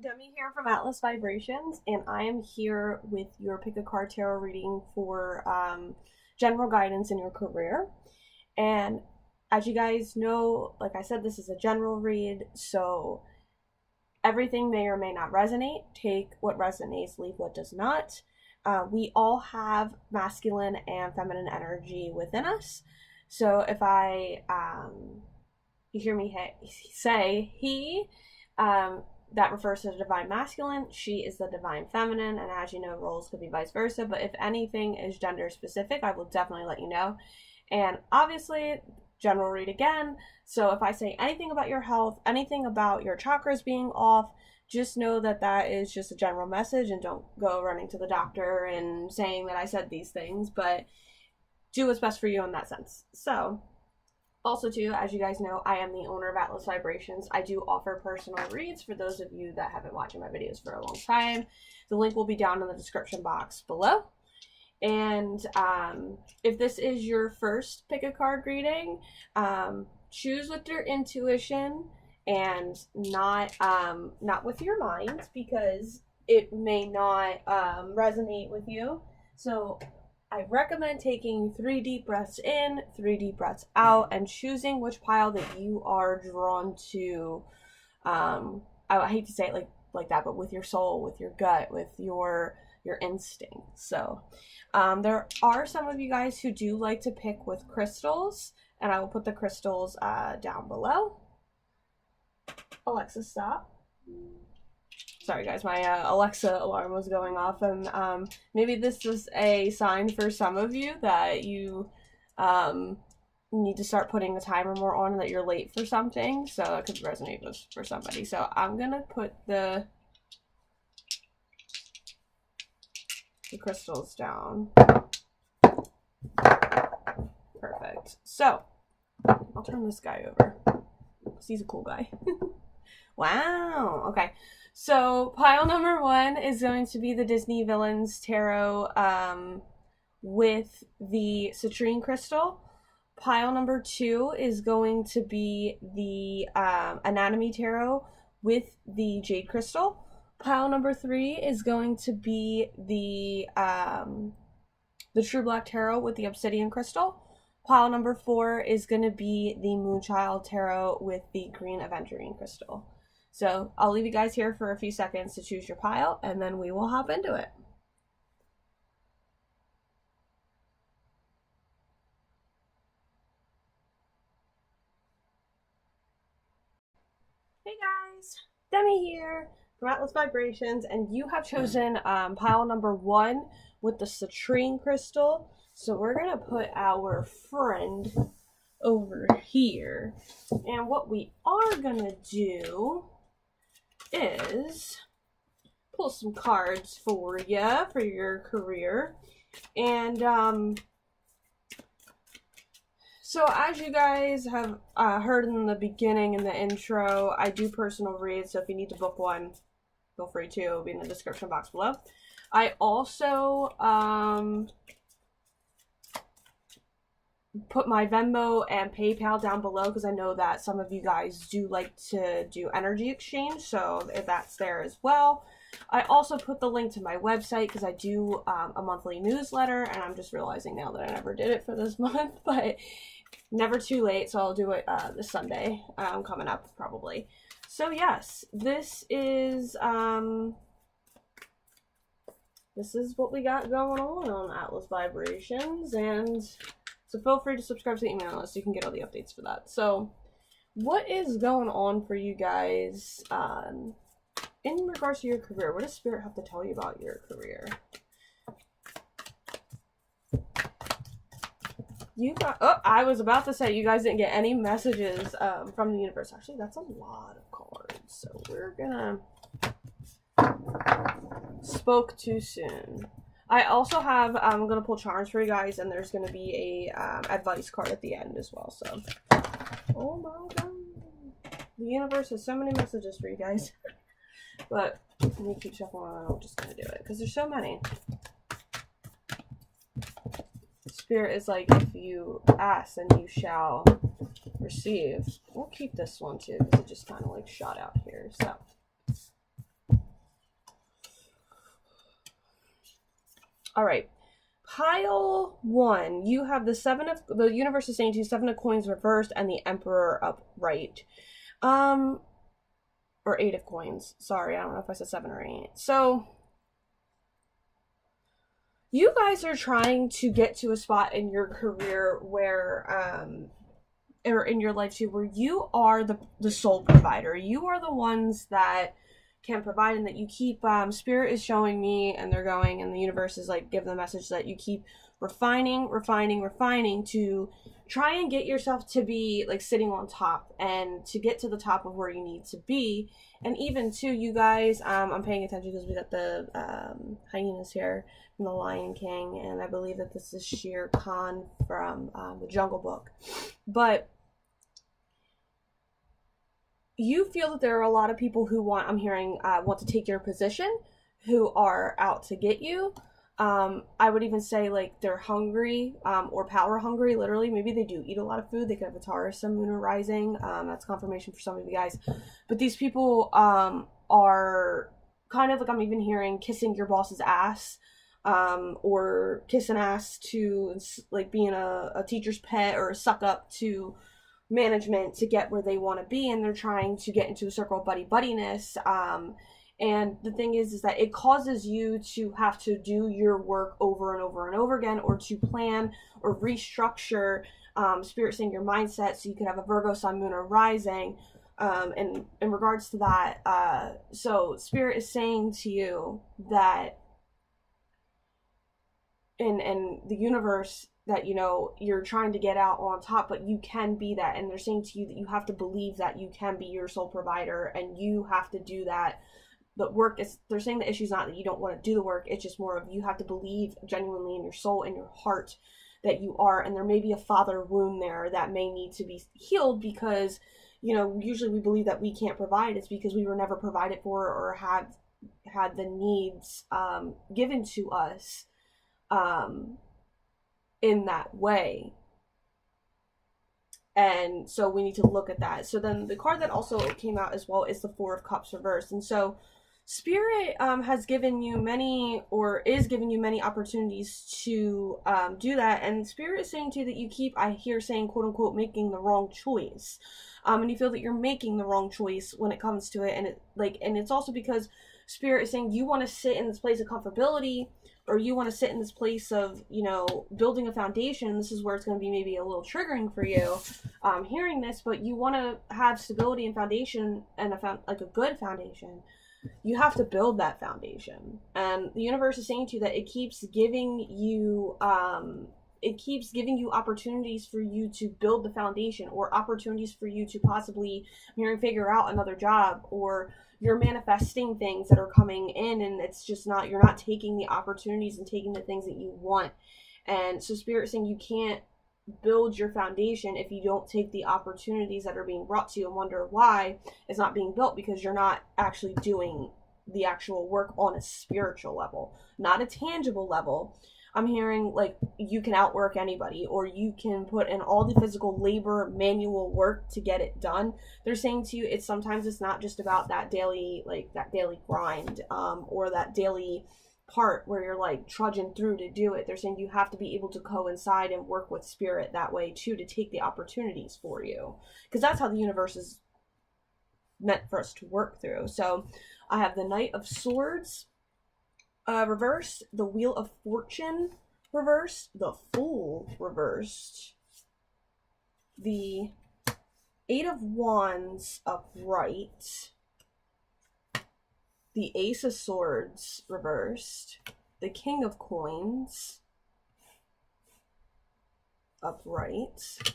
Demi here from Atlas Vibrations, and I am here with your Pick a Card Tarot reading for general guidance in your career. And as you guys know, like I said, this is a general read, so everything may or may not resonate. Take what resonates, leave what does not. We all have masculine and feminine energy within us. So if you hear me say he, that refers to the divine masculine. She is the divine feminine, and as you know, roles could be vice versa. But if anything is gender specific, I will definitely let you know. And obviously, general read again. So if I say anything about your health, anything about your chakras being off, just know that that is just a general message, and don't go running to the doctor and saying that I said these things, but do what's best for you in that sense. So also, too, as you guys know, I am the owner of Atlas Vibrations. I do offer personal reads for those of you that have been watching my videos for a long time. The link will be down in the description box below. And if this is your first pick a card reading, choose with your intuition and not with your mind, because it may not resonate with you. So I recommend taking 3 deep breaths in, 3 deep breaths out, and choosing which pile that you are drawn to. I hate to say it like that, but with your soul, with your gut, with your instinct. So there are some of you guys who do like to pick with crystals, and I will put the crystals down below. Alexa, stop. Sorry guys, my Alexa alarm was going off, and maybe this is a sign for some of you that you need to start putting the timer more on, that you're late for something, so that could resonate with for somebody. So I'm gonna put the crystals down. Perfect. So I'll turn this guy over, because he's a cool guy. Wow. Okay. So pile number 1 is going to be the Disney Villains Tarot with the citrine crystal. Pile number 2 is going to be the Anatomy Tarot with the jade crystal. Pile number 3 is going to be the True Black Tarot with the obsidian crystal. Pile number 4 is going to be the Moonchild Tarot with the green aventurine crystal. So I'll leave you guys here for a few seconds to choose your pile, and then we will hop into it. Hey guys, Demi here from Atlas Vibrations, and you have chosen pile number 1 with the citrine crystal. So we're gonna put our friend over here, and what we are gonna do is pull some cards for you for your career. And so as you guys have heard in the beginning, in the intro, I do personal reads, so if you need to book one, feel free to. It'll be in the description box below. I also put my Venmo and PayPal down below, because I know that some of you guys do like to do energy exchange, so if that's there as well. I also put the link to my website, because I do a monthly newsletter, and I'm just realizing now that I never did it for this month, but never too late, so I'll do it this Sunday coming up probably. So yes, this is what we got going on Atlas Vibrations, and so feel free to subscribe to the email list so you can get all the updates for that. So what is going on for you guys in regards to your career? What does Spirit have to tell you about your career? You got, oh, I was about to say you guys didn't get any messages from the universe. Actually, that's a lot of cards. So we're gonna... Spoke too soon. I also have, I'm going to pull charms for you guys, and there's going to be a advice card at the end as well, so. Oh my god. The universe has so many messages for you guys. But, let me keep shuffling and I'm just going to do it, because there's so many. Spirit is like, if you ask, then you shall receive. We'll keep this one too, because it just kind of like shot out here, so. All right. Pile 1, you have the universe is saying to you 7 of coins reversed and the emperor upright. Or 8 of coins. Sorry, I don't know if I said 7 or 8. So, you guys are trying to get to a spot in your career where, or in your life too, where you are the sole provider. You are the ones that can provide, and that you keep, spirit is showing me, and they're going, and the universe is like giving the message that you keep refining to try and get yourself to be like sitting on top and to get to the top of where you need to be. And even too, you guys, I'm paying attention because we got the hyenas here from the Lion King, and I believe that this is Shere Khan from the Jungle Book. But you feel that there are a lot of people who want to take your position, who are out to get you. I would even say like they're hungry, or power hungry, literally. Maybe they do eat a lot of food. They could have a Taurus, Sun, Moon, or Rising. That's confirmation for some of you guys. But these people are kind of like, I'm even hearing kissing your boss's ass, or kissing ass to like being a teacher's pet or a suck up to management to get where they want to be, and they're trying to get into a circle of buddiness. And the thing is that it causes you to have to do your work over and over and over again, or to plan or restructure, spirit saying your mindset, so you can have a Virgo, Sun, Moon, or Rising. And in regards to that, so spirit is saying to you that in the universe, that, you know, you're trying to get out on top, but you can be that. And they're saying to you that you have to believe that you can be your sole provider, and you have to do that. The work is, they're saying the issue's not that you don't want to do the work, it's just more of you have to believe genuinely in your soul and your heart that you are. And there may be a father wound there that may need to be healed, because, you know, usually we believe that we can't provide. It's because we were never provided for, or have had the needs given to us in that way. And so we need to look at that. So then the card that also came out as well is the Four of Cups reversed. And so Spirit has given you many, or is giving you many opportunities to do that. And Spirit is saying to you that you keep, I hear saying, quote unquote, making the wrong choice. And you feel that you're making the wrong choice when it comes to it. And it's also because Spirit is saying you want to sit in this place of comfortability, or you want to sit in this place of, you know, building a foundation. This is where it's going to be maybe a little triggering for you, hearing this, but you want to have stability and foundation, and like a good foundation. You have to build that foundation. And the universe is saying to you that it keeps giving you opportunities for you to build the foundation, or opportunities for you to possibly figure out another job, or you're manifesting things that are coming in, and it's just not, you're not taking the opportunities and taking the things that you want. And so Spirit's saying you can't build your foundation if you don't take the opportunities that are being brought to you, and wonder why it's not being built, because you're not actually doing the actual work on a spiritual level, not a tangible level. I'm hearing like you can outwork anybody, or you can put in all the physical labor, manual work to get it done. They're saying to you, it's not just about that daily grind, or that daily part where you're like trudging through to do it. They're saying you have to be able to coincide and work with Spirit that way too, to take the opportunities for you, because that's how the universe is meant for us to work through. So I have the Knight of Swords reversed, the Wheel of Fortune reversed, the Fool reversed, the Eight of Wands upright, the Ace of Swords reversed, the King of Coins upright,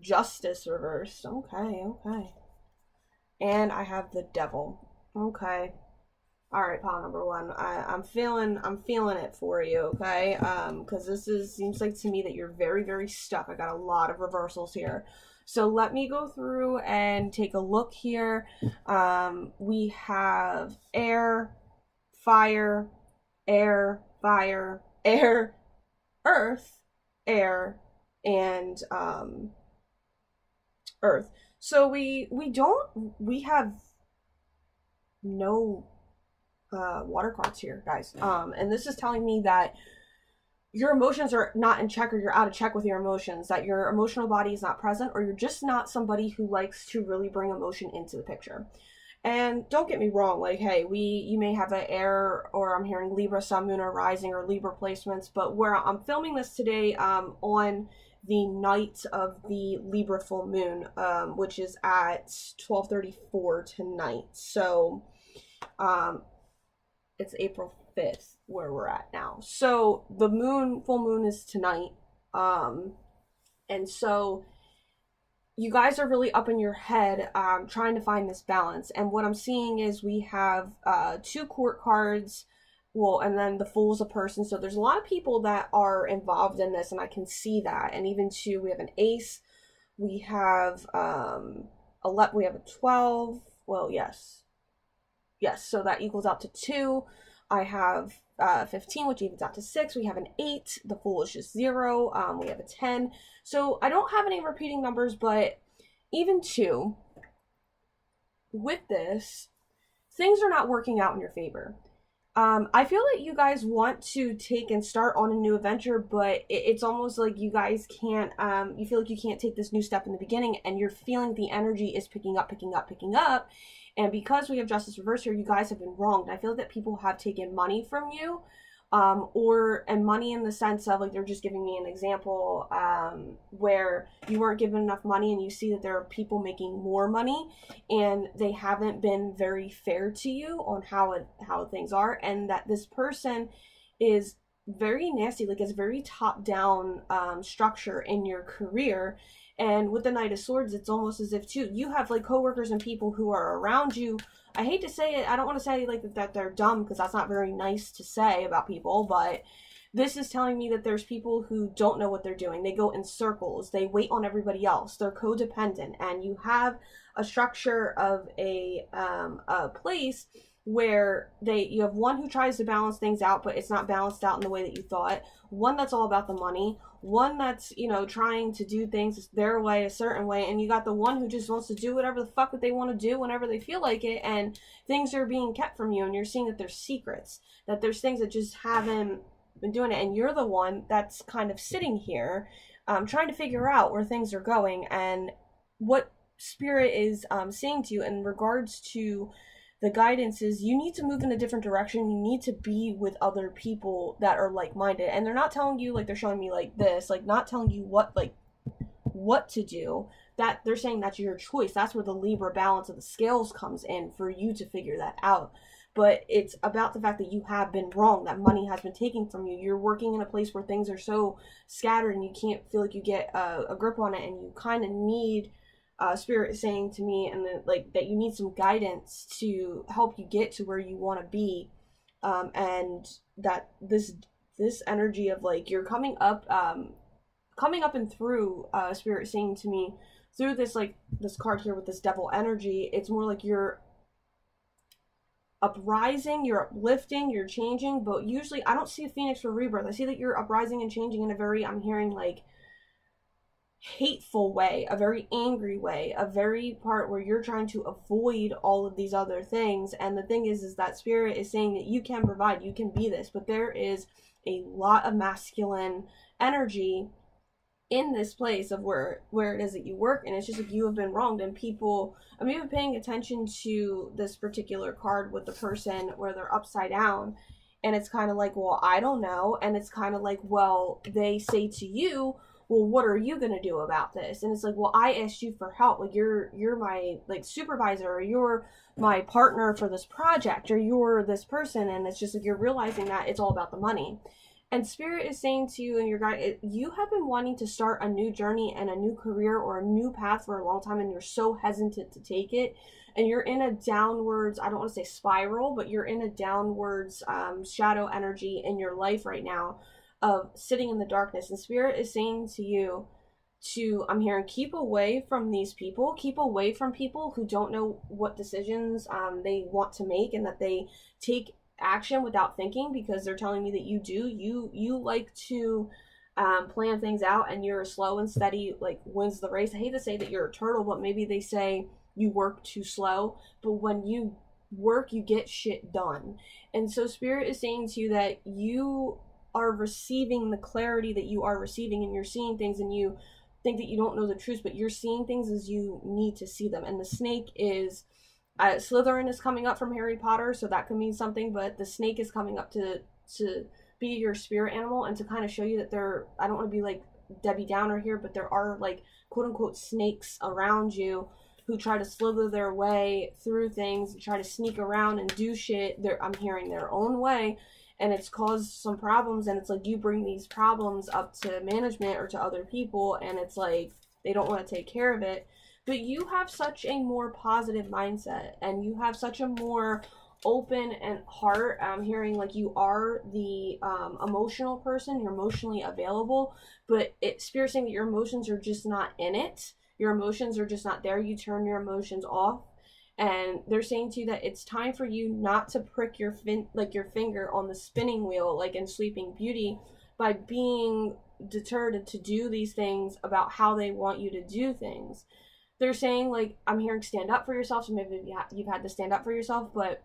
Justice reversed. Okay. And I have the Devil. Okay. All right, pile number 1. I'm feeling it for you, okay? Because seems like to me that you're very, very stuck. I got a lot of reversals here. So let me go through and take a look here. We have air, fire, air, earth, air, and earth. So we have no water cards here, guys. And this is telling me that your emotions are not in check, or you're out of check with your emotions, that your emotional body is not present, or you're just not somebody who likes to really bring emotion into the picture. And don't get me wrong, like, hey, you may have an air, or I'm hearing Libra, Sun, Moon, or Rising, or Libra placements, but where I'm filming this today, on the night of the Libra full moon, which is at 12:34 tonight. So, it's April 5th where we're at now. So the full moon is tonight. And so you guys are really up in your head, trying to find this balance. And what I'm seeing is we have 2 court cards, well, and then the Fool's a person. So there's a lot of people that are involved in this, and I can see that. And even 2, we have an ace, we have 11, we have a 12. Well, yes, so that equals out to 2. I have 15, which evens out to 6. We have an 8. The Fool is just 0. We have a 10. So I don't have any repeating numbers, but even 2, with this, things are not working out in your favor. I feel that you guys want to take and start on a new adventure, but it's almost like you guys can't, you feel like you can't take this new step in the beginning, and you're feeling the energy is picking up. And because we have Justice Reverse here, you guys have been wronged. I feel that people have taken money from you, and money in the sense of, like, they're just giving me an example, where you weren't given enough money, and you see that there are people making more money, and they haven't been very fair to you on how things are, and that this person is very nasty, like, it's very top-down structure in your career. And with the Knight of Swords, it's almost as if, too, you have, like, coworkers and people who are around you. I hate to say it, I don't want to say, like, that they're dumb, because that's not very nice to say about people, but this is telling me that there's people who don't know what they're doing. They go in circles. They wait on everybody else. They're codependent. And you have a structure of a place where you have one who tries to balance things out, but it's not balanced out in the way that you thought. One that's all about the money. One that's, trying to do things their way, a certain way. And you got the one who just wants to do whatever the fuck that they want to do whenever they feel like it. And things are being kept from you. And you're seeing that there's secrets, that there's things that just haven't been doing it. And you're the one that's kind of sitting here, trying to figure out where things are going. And what Spirit is saying to you in regards to the guidance is, you need to move in a different direction. You need to be with other people that are like-minded. And they're not telling you, like, they're showing me like this, like, not telling you what to do. That they're saying that's your choice. That's where the Libra balance of the scales comes in, for you to figure that out. But it's about the fact that you have been wrong, that money has been taken from you. You're working in a place where things are so scattered, and you can't feel like you get a grip on it, and you kind of need Spirit is saying to me, and that you need some guidance to help you get to where you want to be, and that this energy of, like, you're coming up and through, Spirit is saying to me, through this, like, this card here with this Devil energy, it's more like you're uprising, you're uplifting, you're changing. But usually I don't see a phoenix for rebirth. I see that you're uprising and changing in a very, I'm hearing, like, hateful way, a very angry way, a very part where you're trying to avoid all of these other things. And the thing is that Spirit is saying that you can provide, you can be this, but there is a lot of masculine energy in this place of where it is that you work, and it's just like you have been wronged. And people, I'm even paying attention to this particular card with the person where they're upside down, and it's kind of like, well, I don't know. And it's kind of like, well, they say to you, well, what are you gonna do about this? And it's like, well, I asked you for help. Like, you're my, like, supervisor, or you're my partner for this project, or you're this person. And it's just like, you're realizing that it's all about the money. And Spirit is saying to you and your guide, you have been wanting to start a new journey and a new career or a new path for a long time, and you're so hesitant to take it. And you're in a downwards, I don't want to say spiral, but you're in a downwards shadow energy in your life right now, of sitting in the darkness. And Spirit is saying to you I'm hearing, keep away from these people, keep away from people who don't know what decisions they want to make, and that they take action without thinking, because they're telling me that you like to plan things out, and you're slow and steady, like, wins the race. I hate to say that you're a turtle, but maybe they say you work too slow, but when you work, you get shit done. And so Spirit is saying to you that you are receiving the clarity that you are receiving, and you're seeing things, and you think that you don't know the truth, but you're seeing things as you need to see them. And the snake is Slytherin is coming up from Harry Potter, so that could mean something, but the snake is coming up to be your spirit animal and to kind of show you that there, I don't want to be like Debbie Downer here, but there are like quote unquote snakes around you who try to slither their way through things and try to sneak around and do shit. I'm hearing their own way, and it's caused some problems, and it's like you bring these problems up to management or to other people, and it's like they don't want to take care of it. But you have such a more positive mindset, and you have such a more open and heart. I'm hearing like you are the emotional person. You're emotionally available, but Spirit's saying that your emotions are just not in it. Your emotions are just not there. You turn your emotions off, and they're saying to you that it's time for you not to prick your finger on the spinning wheel like in Sleeping Beauty by being deterred to do these things about how they want you to do things. They're saying, like, I'm hearing stand up for yourself, so maybe you've had to stand up for yourself, but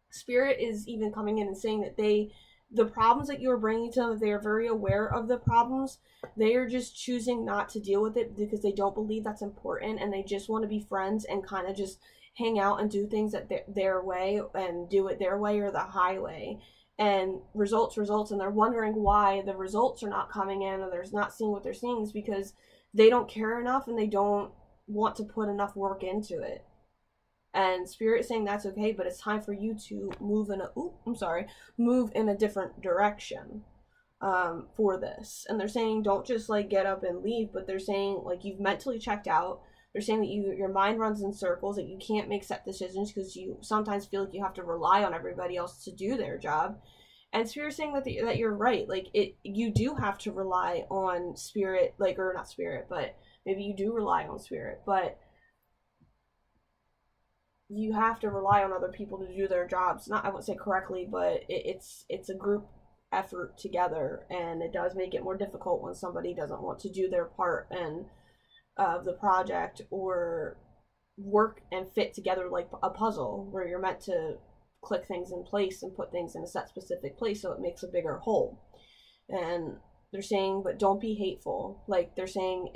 Spirit is even coming in and saying that the problems that you are bringing to them, they are very aware of the problems. They are just choosing not to deal with it because they don't believe that's important, and they just want to be friends and kind of just hang out and do things at their way and do it their way or the highway. And results, and they're wondering why the results are not coming in, or they're not seeing what they're seeing, is because they don't care enough and they don't want to put enough work into it. And Spirit is saying that's okay, but it's time for you to move in a different direction for this. And they're saying don't just like get up and leave, but they're saying like you've mentally checked out. They're saying that your mind runs in circles, that you can't make set decisions because you sometimes feel like you have to rely on everybody else to do their job. And Spirit's saying that you're right. Like you do have to rely on Spirit, like, or not Spirit, but maybe you do rely on Spirit, but you have to rely on other people to do their jobs. Not, I wouldn't say correctly, but it's a group effort together, and it does make it more difficult when somebody doesn't want to do their part and of the project or work and fit together like a puzzle where you're meant to click things in place and put things in a set specific place so it makes a bigger whole. And they're saying, but don't be hateful. Like, they're saying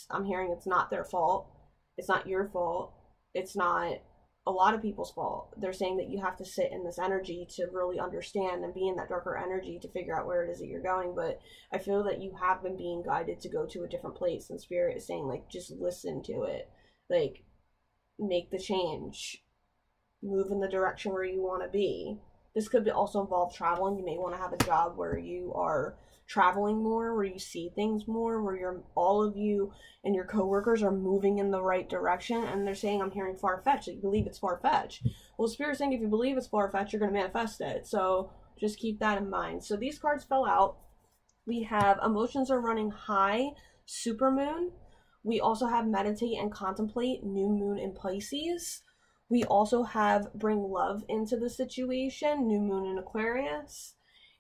I'm hearing it's not their fault. It's not your fault. It's not a lot of people's fault. They're saying that you have to sit in this energy to really understand and be in that darker energy to figure out where it is that you're going. But I feel that you have been being guided to go to a different place, and Spirit is saying, like, just listen to it. Like, make the change. Move in the direction where you want to be. This could also involve traveling. You may want to have a job where you are traveling more, where you see things more, where all of you and your coworkers are moving in the right direction. And they're saying, I'm hearing far-fetched, that you believe it's far-fetched. Well, Spirit's saying if you believe it's far-fetched, you're going to manifest it. So just keep that in mind. So these cards fell out. We have emotions are running high, supermoon. We also have meditate and contemplate, new moon in Pisces. We also have bring love into the situation, new moon in Aquarius.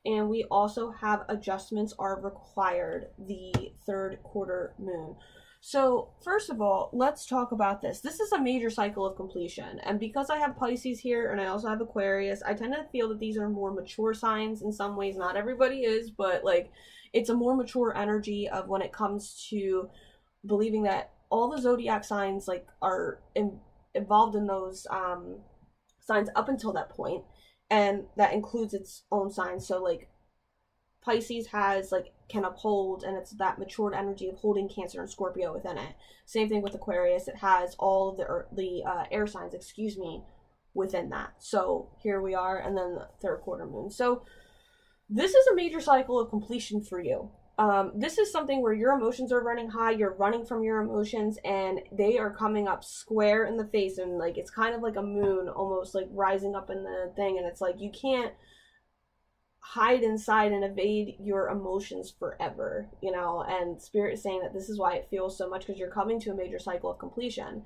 And we also have adjustments are required, the third quarter moon. So first of all, let's talk about this. This is a major cycle of completion. And because I have Pisces here and I also have Aquarius, I tend to feel that these are more mature signs in some ways. Not everybody is, but like it's a more mature energy of when it comes to believing that all the zodiac signs like are involved in those signs up until that point. And that includes its own signs. So like Pisces has like can uphold, and it's that matured energy of holding Cancer and Scorpio within it. Same thing with Aquarius. It has all of the air signs, within that. So here we are, and then the third quarter moon. So this is a major cycle of completion for you. This is something where your emotions are running high, you're running from your emotions, and they are coming up square in the face, and like it's kind of like a moon almost like rising up in the thing, and it's like you can't hide inside and evade your emotions forever, and Spirit is saying that this is why it feels so much, because you're coming to a major cycle of completion.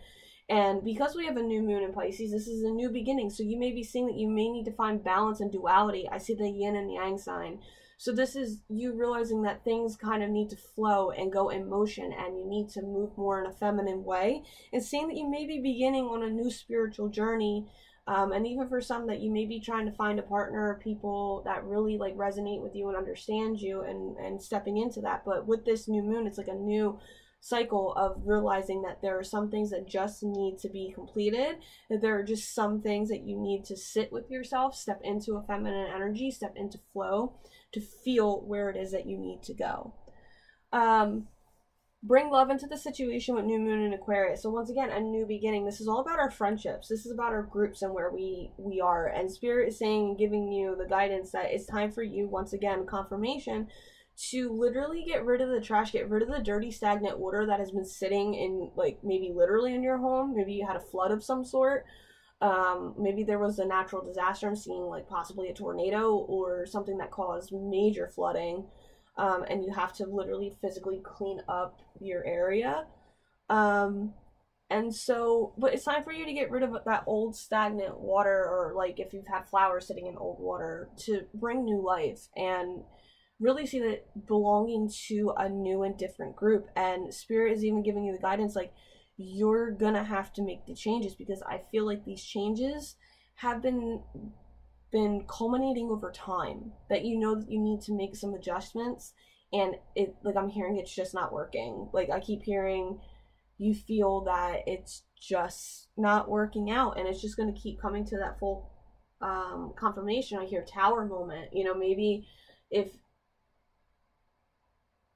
And because we have a new moon in Pisces, this is a new beginning, so you may be seeing that you may need to find balance and duality. I see the yin and yang sign. So this is you realizing that things kind of need to flow and go in motion, and you need to move more in a feminine way, and seeing that you may be beginning on a new spiritual journey And even for some that you may be trying to find a partner or people that really like resonate with you and understand you, and stepping into that. But with this new moon, it's like a new cycle of realizing that there are some things that just need to be completed, that there are just some things that you need to sit with yourself, step into a feminine energy, step into flow to feel where it is that you need to go. Bring love into the situation with new moon in Aquarius. So once again, a new beginning. This is all about our friendships. This is about our groups and where we are. And Spirit is saying, giving you the guidance that it's time for you, once again, confirmation, to literally get rid of the trash, get rid of the dirty, stagnant water that has been sitting in, like, maybe literally in your home. Maybe you had a flood of some sort. Maybe there was a natural disaster. I'm seeing like possibly a tornado or something that caused major flooding. And you have to literally physically clean up your area. And so, but it's time for you to get rid of that old stagnant water, or like if you've had flowers sitting in old water, to bring new life and really see that belonging to a new and different group. And Spirit is even giving you the guidance, like, you're gonna have to make the changes, because I feel like these changes have been culminating over time, that you know that you need to make some adjustments, and it, like, I'm hearing it's just not working. Like, I keep hearing you feel that it's just not working out, and it's just going to keep coming to that full confirmation. I hear tower moment. You know, maybe if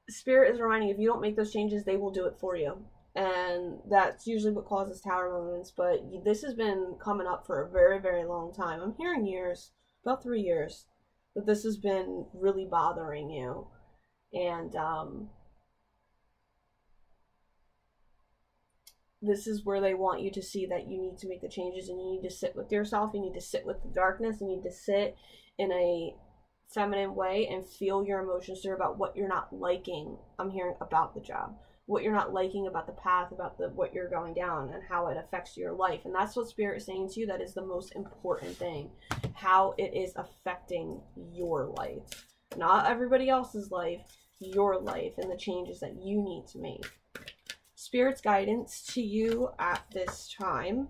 Spirit is reminding you, if you don't make those changes, they will do it for you. And that's usually what causes tower moments. But this has been coming up for a very, very long time. I'm hearing years, about 3 years, that this has been really bothering you. And this is where they want you to see that you need to make the changes, and you need to sit with yourself. You need to sit with the darkness. You need to sit in a feminine way and feel your emotions through about what you're not liking. I'm hearing about the job, what you're not liking about the path, about what you're going down, and how it affects your life. And that's what Spirit is saying to you. That is the most important thing, how it is affecting your life, not everybody else's life, your life, and the changes that you need to make. Spirit's guidance to you at this time.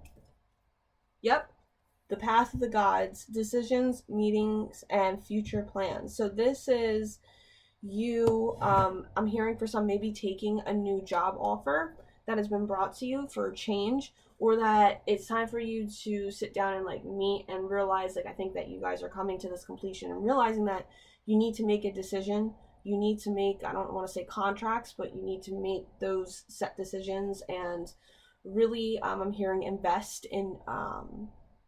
Yep. The path of the gods, decisions, meetings, and future plans. So this is you, I'm hearing for some, maybe taking a new job offer that has been brought to you for a change, or that it's time for you to sit down and like meet and realize, like, I think that you guys are coming to this completion and realizing that you need to make a decision. You need to make, I don't want to say contracts, but you need to make those set decisions and really, I'm hearing, invest in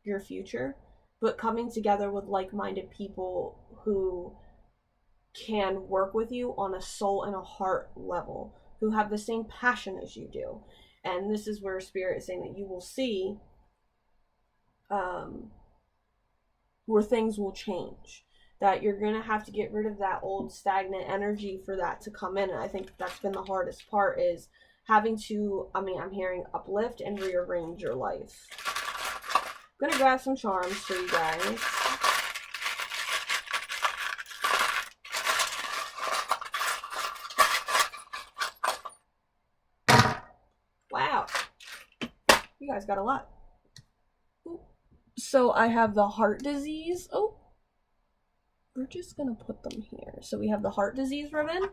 your future, but coming together with like-minded people who can work with you on a soul and a heart level, who have the same passion as you do. And this is where Spirit is saying that you will see where things will change, that you're going to have to get rid of that old stagnant energy for that to come in. And I think that's been the hardest part, is having to, I'm hearing uplift and rearrange your life. I'm going to grab some charms for you guys. Wow. You guys got a lot. Ooh. So I have the heart disease. Oh. We're just going to put them here. So we have the heart disease ribbon.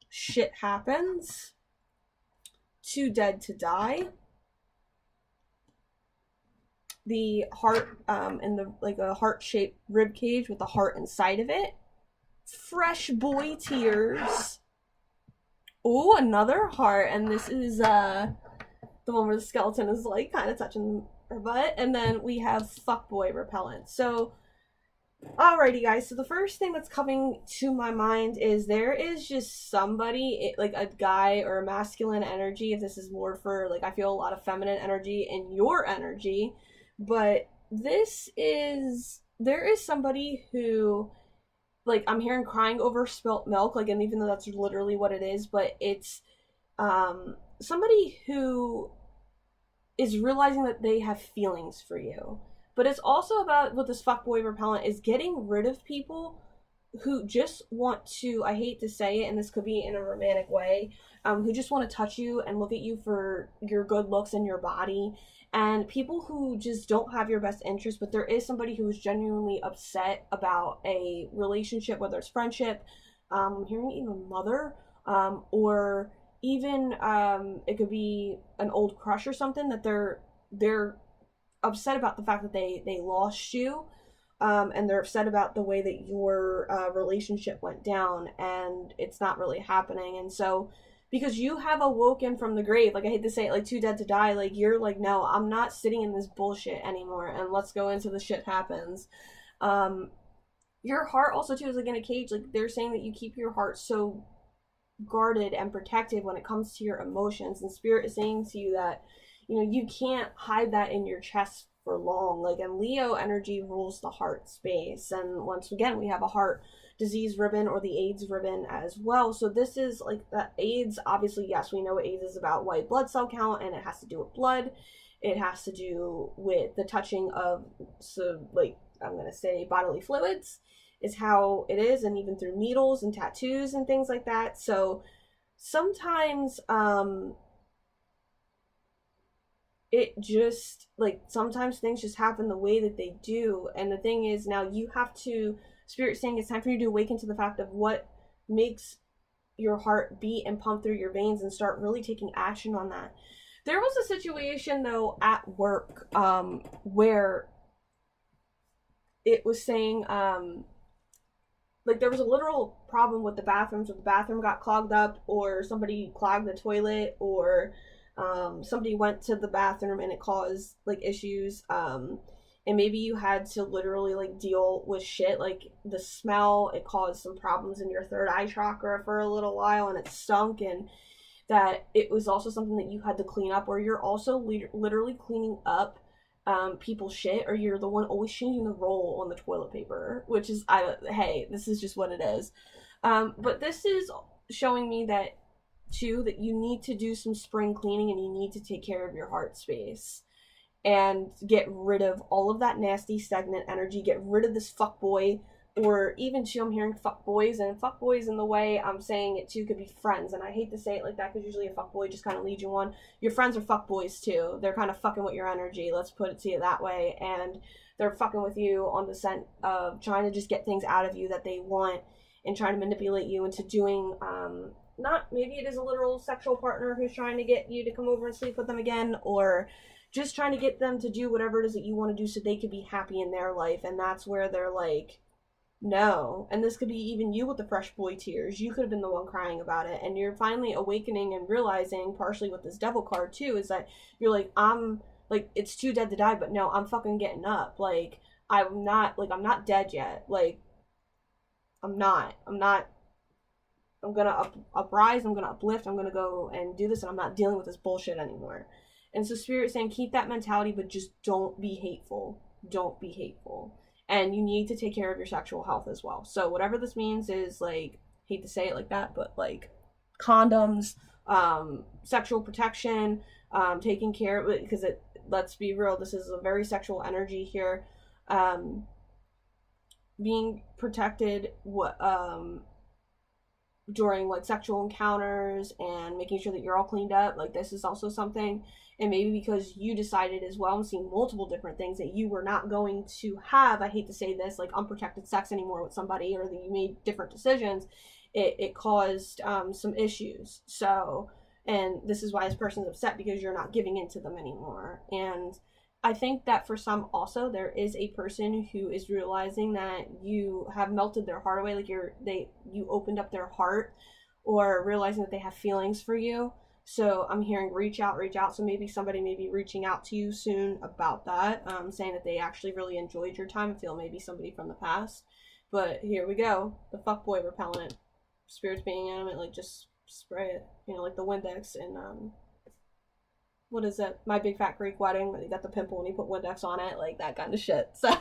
Shit happens. Too dead to die. The heart, in the, like, a heart-shaped rib cage with a heart inside of it. Fresh boy tears. Oh, another heart. And this is the one where the skeleton is like kind of touching her butt. And then we have fuckboy repellent. So alrighty guys, so the first thing that's coming to my mind is there is just somebody, like a guy or a masculine energy, if this is more for, like, I feel a lot of feminine energy in your energy, but there is somebody who, like, I'm hearing crying over spilt milk, like, and even though that's literally what it is, but it's somebody who is realizing that they have feelings for you. But it's also about, with this fuckboy repellent, is getting rid of people who just want to, I hate to say it, and this could be in a romantic way, who just want to touch you and look at you for your good looks and your body, and people who just don't have your best interest, but there is somebody who is genuinely upset about a relationship, whether it's friendship, I'm hearing even mother, or even it could be an old crush or something, that they're upset about the fact that they lost you, and they're upset about the way that your relationship went down, and it's not really happening. And so, because you have awoken from the grave, like I hate to say it, like too dead to die, like you're like, no, I'm not sitting in this bullshit anymore, and let's go into the shit happens. Your heart also too is like in a cage. Like they're saying that you keep your heart so guarded and protected when it comes to your emotions, and spirit is saying to you that you can't hide that in your chest for long. Like, and Leo energy rules the heart space, and once again we have a heart disease ribbon, or the AIDS ribbon as well. So this is like the AIDS, obviously, yes, we know what AIDS is about, white blood cell count, and it has to do with blood, it has to do with the touching of, so like I'm gonna say bodily fluids is how it is, and even through needles and tattoos and things like that. So sometimes it just, like, sometimes things just happen the way that they do. And the thing is, now you have to, spirit saying it's time for you to awaken to the fact of what makes your heart beat and pump through your veins, and start really taking action on that. There was a situation though at work where it was saying like there was a literal problem with the bathrooms, where the bathroom got clogged up, or somebody clogged the toilet, or somebody went to the bathroom and it caused like issues, and maybe you had to literally like deal with shit like the smell. It caused some problems in your third eye chakra for a little while, and it stunk, and that it was also something that you had to clean up, or you're also literally cleaning up people's shit, or you're the one always changing the roll on the toilet paper, which is, hey, this is just what it is. But this is showing me that too, that you need to do some spring cleaning, and you need to take care of your heart space and get rid of all of that nasty stagnant energy. Get rid of this fuckboy, or even too, I'm hearing fuckboys, and fuckboys in the way I'm saying it too could be friends, and I hate to say it like that because usually a fuckboy just kind of leads you on. Your friends are fuckboys too. They're kind of fucking with your energy, let's put it to you that way, and they're fucking with you on the scent of trying to just get things out of you that they want, and trying to manipulate you into doing not, maybe it is a literal sexual partner who's trying to get you to come over and sleep with them again, or just trying to get them to do whatever it is that you want to do so they could be happy in their life. And that's where they're like, no. And this could be even you with the fresh boy tears. You could have been the one crying about it, and you're finally awakening and realizing, partially with this devil card too, is that you're like, I'm like, it's too dead to die, but no, I'm fucking getting up. Like, I'm not dead yet. Like, I'm gonna uprise, I'm gonna uplift, I'm gonna go and do this, and I'm not dealing with this bullshit anymore. And so spirit saying, keep that mentality, but just don't be hateful. Don't be hateful. And you need to take care of your sexual health as well. So whatever this means is, like, hate to say it like that, but like condoms, sexual protection, taking care of it, because it, let's be real, this is a very sexual energy here. Being protected during like sexual encounters, and making sure that you're all cleaned up, like this is also something. And maybe because you decided as well, I'm seeing multiple different things, that you were not going to have, I hate to say this, like unprotected sex anymore with somebody, or that you made different decisions, it caused some issues. So, and this is why this person's upset, because you're not giving into them anymore. And I think that for some also, there is a person who is realizing that you have melted their heart away, like you opened up their heart, or realizing that they have feelings for you. So I'm hearing reach out. So maybe somebody may be reaching out to you soon about that, saying that they actually really enjoyed your time. I feel maybe somebody from the past. But here we go. The fuckboy repellent. Spirits being animate, like just spray it. Like the Windex in what is it? My Big Fat Greek Wedding, where you got the pimple and you put Windex on it, like that kind of shit. So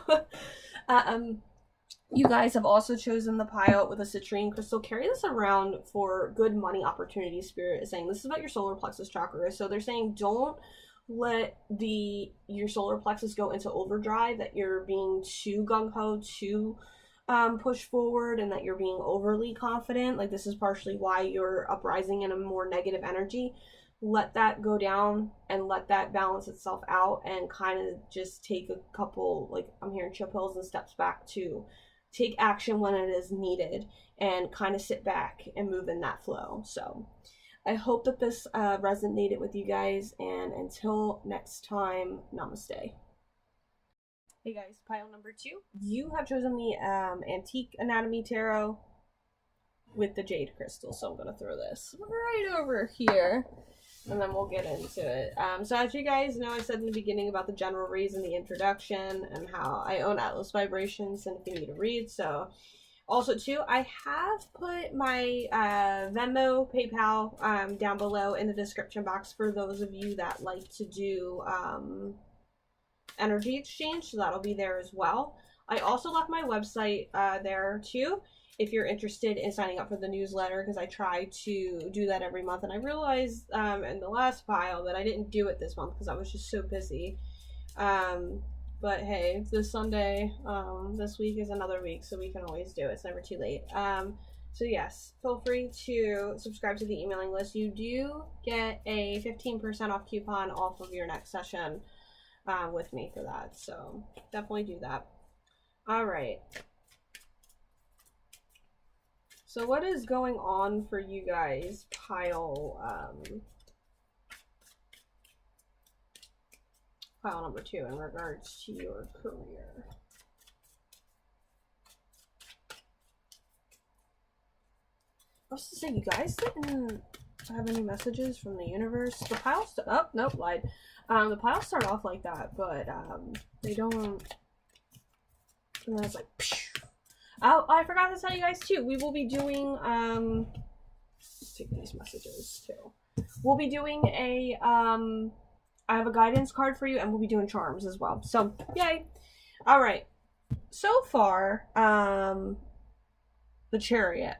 you guys have also chosen the pile with a citrine crystal. Carry this around for good money opportunities. Spirit is saying this is about your solar plexus chakra. So they're saying don't let your solar plexus go into overdrive, that you're being too gung-ho, too push forward, and that you're being overly confident. Like this is partially why you're uprising in a more negative energy. let that go down and let that balance itself out, and kind of just take a couple, like I'm hearing, chill pills and steps back to take action when it is needed, and kind of sit back and move in that flow. So I hope that this resonated with you guys, and until next time, namaste. Hey guys, pile number 2. You have chosen the Antique Anatomy Tarot with the Jade Crystal, so I'm going to throw this right over here, and then we'll get into it. So as you guys know, I said in the beginning about the general reason, the introduction, and how I own Atlas Vibrations, and if you need a read. So also too, I have put my Venmo, PayPal down below in the description box for those of you that like to do energy exchange, so that'll be there as well. I also left my website there too, if you're interested in signing up for the newsletter, because I try to do that every month, and I realized in the last file that I didn't do it this month because I was just so busy. But hey, this Sunday, this week is another week, so we can always do it. It's never too late. So yes, feel free to subscribe to the emailing list. You do get a 15% off coupon off of your next session with me for that, so definitely do that. All right. So what is going on for you guys, pile number 2, in regards to your career? I was to say, you guys didn't have any messages from the universe. The piles, oh, nope, lied. The piles start off like that, but they don't, and then it's like, psh. Oh, I forgot to tell you guys too, we will be doing, let's take these messages too. We'll be doing a, I have a guidance card for you, and we'll be doing charms as well. So, yay. All right. So far, the Chariot.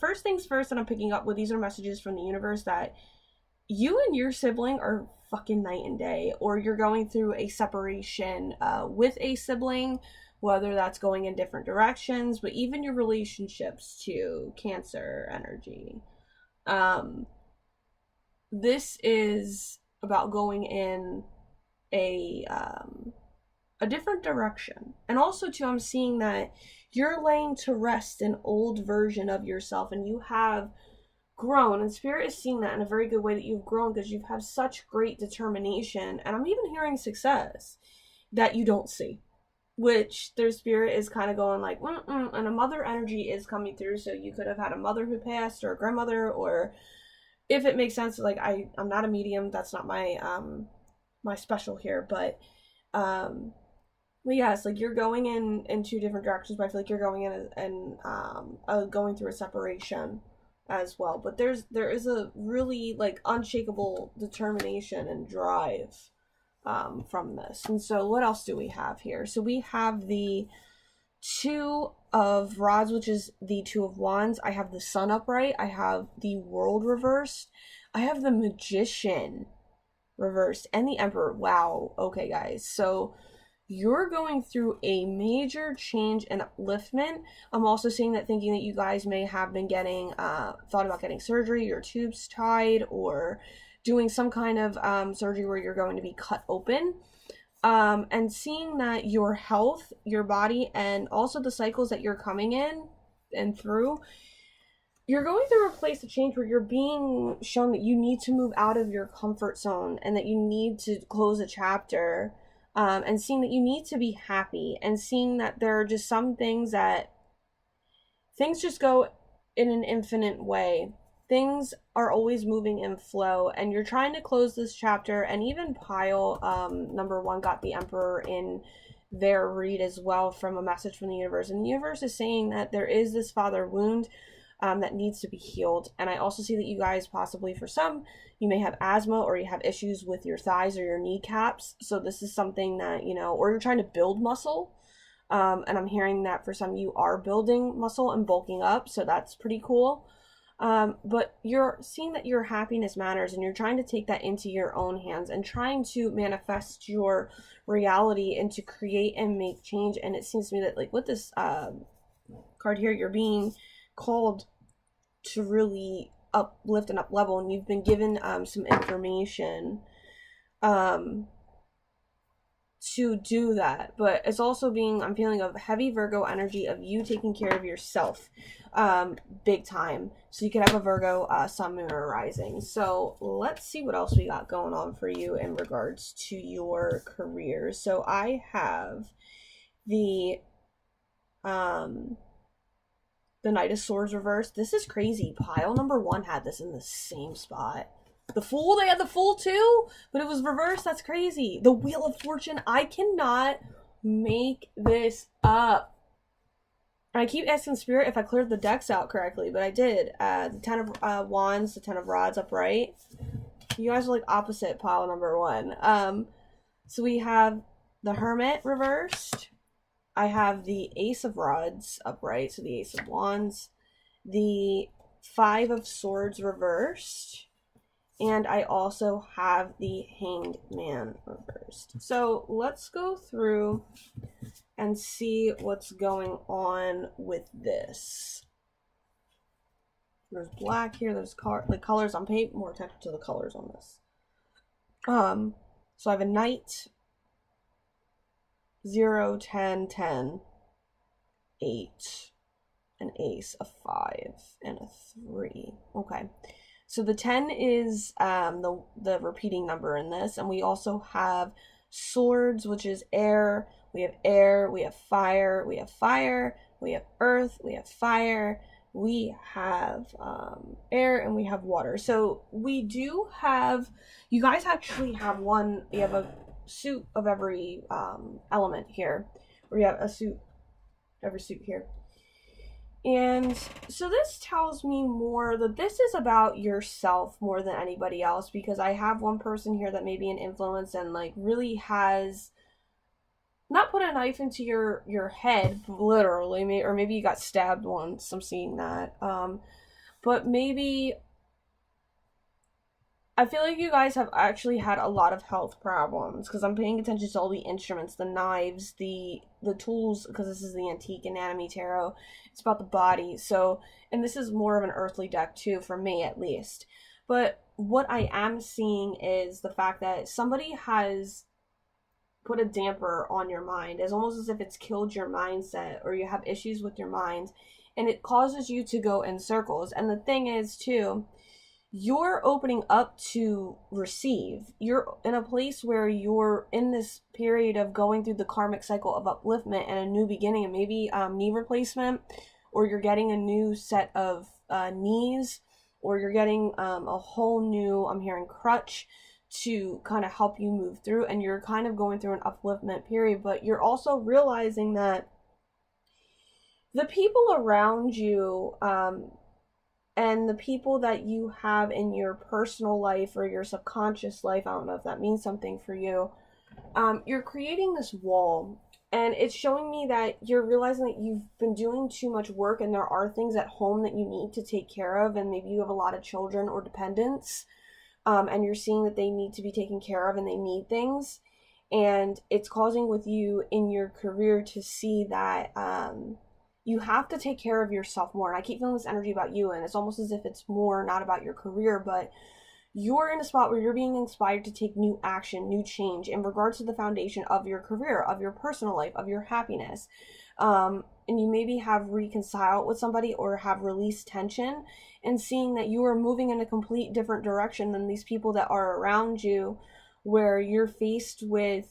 First things first, and I'm picking up, these are messages from the universe, that you and your sibling are fucking night and day, or you're going through a separation with a sibling, whether that's going in different directions, but even your relationships to Cancer energy. This is about going in a different direction. And also too, I'm seeing that you're laying to rest an old version of yourself, and you have grown, and Spirit is seeing that in a very good way, that you've grown because you've had such great determination, and I'm even hearing success that you don't see, which their Spirit is kind of going like, and a mother energy is coming through. So you could have had a mother who passed, or a grandmother, or if it makes sense, like I'm not a medium, that's not my my special here, but yeah, it's like you're going in 2 different directions, but I feel like you're going in and going through a separation as well. But there is a really like unshakable determination and drive from this. And so what else do we have here? So we have the 2 of Rods, which is the 2 of Wands. I have the Sun upright. I have the World reversed. I have the Magician reversed, and the Emperor. Wow. Okay, guys. So you're going through a major change and upliftment. I'm also seeing that, thinking that you guys may have been getting, thought about getting surgery, your tubes tied, or doing some kind of surgery where you're going to be cut open. And seeing that your health, your body, and also the cycles that you're coming in and through, you're going through a place of change where you're being shown that you need to move out of your comfort zone, and that you need to close a chapter, and seeing that you need to be happy, and seeing that there are just some things that things just go in an infinite way. Things are always moving in flow, and you're trying to close this chapter. And even pile number 1 got the Emperor in their read as well, from a message from the universe, and the universe is saying that there is this father wound that needs to be healed. And I also see that you guys, possibly for some, you may have asthma, or you have issues with your thighs or your kneecaps. So this is something that, you know, or you're trying to build muscle. And I'm hearing that for some, you are building muscle and bulking up. So that's pretty cool. But you're seeing that your happiness matters, and you're trying to take that into your own hands, and trying to manifest your reality and to create and make change. And it seems to me that, like, with this card here, you're being called to really uplift and up level, and you've been given some information to do that. But it's also being, I'm feeling a heavy Virgo energy of you taking care of yourself big time. So you could have a Virgo sun, moon, or rising. So let's see what else we got going on for you in regards to your career. So I have the Knight of Swords reversed. This is crazy. Pile number 1 had this in the same spot. The Fool, they had the Fool too, but it was reversed. That's crazy. The Wheel of Fortune. I cannot make this up. I keep asking Spirit if I cleared the decks out correctly, but I did. The 10 of Wands, the 10 of Rods upright. You guys are like opposite pile number 1. So we have the Hermit reversed. I have the Ace of Rods upright, so the Ace of Wands. The 5 of Swords reversed. And I also have the Hanged Man reversed. So let's go through and see what's going on with this. There's black here. There's colors. I'm paying more attention to the colors on this. So I have a Knight, 0, 10, 10, 8, an Ace, a 5, and a 3. Okay. So the 10 is the repeating number in this, and we also have Swords, which is air. We have air, we have fire, we have fire, we have earth, we have fire, we have air, and we have water. So we do have, you guys actually have one, you have a suit of every element here, or you have a suit, every suit here. And so this tells me more that this is about yourself more than anybody else, because I have one person here that may be an influence and like really has not put a knife into your head literally, or maybe you got stabbed once. I'm seeing that. But maybe I feel like you guys have actually had a lot of health problems, because I'm paying attention to all the instruments, the knives, the tools, because this is the Antique Anatomy Tarot. It's about the body. So, and this is more of an earthly deck too, for me at least. But what I am seeing is the fact that somebody has put a damper on your mind. It's almost as if it's killed your mindset, or you have issues with your mind, and it causes you to go in circles. And the thing is too, you're opening up to receive. You're in a place where you're in this period of going through the karmic cycle of upliftment and a new beginning, and maybe knee replacement, or you're getting a new set of knees, or you're getting a whole new, I'm hearing, crutch to kind of help you move through, and you're kind of going through an upliftment period. But you're also realizing that the people around you, and the people that you have in your personal life or your subconscious life, I don't know if that means something for you, you're creating this wall. And it's showing me that you're realizing that you've been doing too much work, and there are things at home that you need to take care of, and maybe you have a lot of children or dependents, and you're seeing that they need to be taken care of and they need things. And it's causing with you in your career to see that you have to take care of yourself more. And I keep feeling this energy about you, and it's almost as if it's more not about your career, but you're in a spot where you're being inspired to take new action, new change in regards to the foundation of your career, of your personal life, of your happiness. And you maybe have reconciled with somebody or have released tension, and seeing that you are moving in a complete different direction than these people that are around you, where you're faced with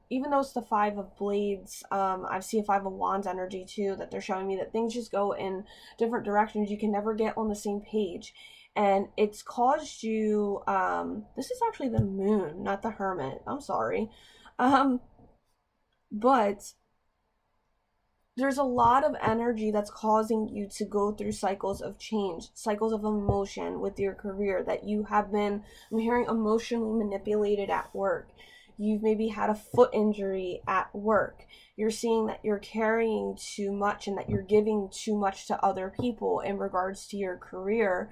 even though it's the 5 of Blades, I see a 5 of Wands energy too, that they're showing me that things just go in different directions. You can never get on the same page. And it's caused you, this is actually the Moon, not the Hermit. I'm sorry. But there's a lot of energy that's causing you to go through cycles of change, cycles of emotion with your career, that you have been, I'm hearing, emotionally manipulated at work. You've maybe had a foot injury at work. You're seeing that you're carrying too much and that you're giving too much to other people in regards to your career.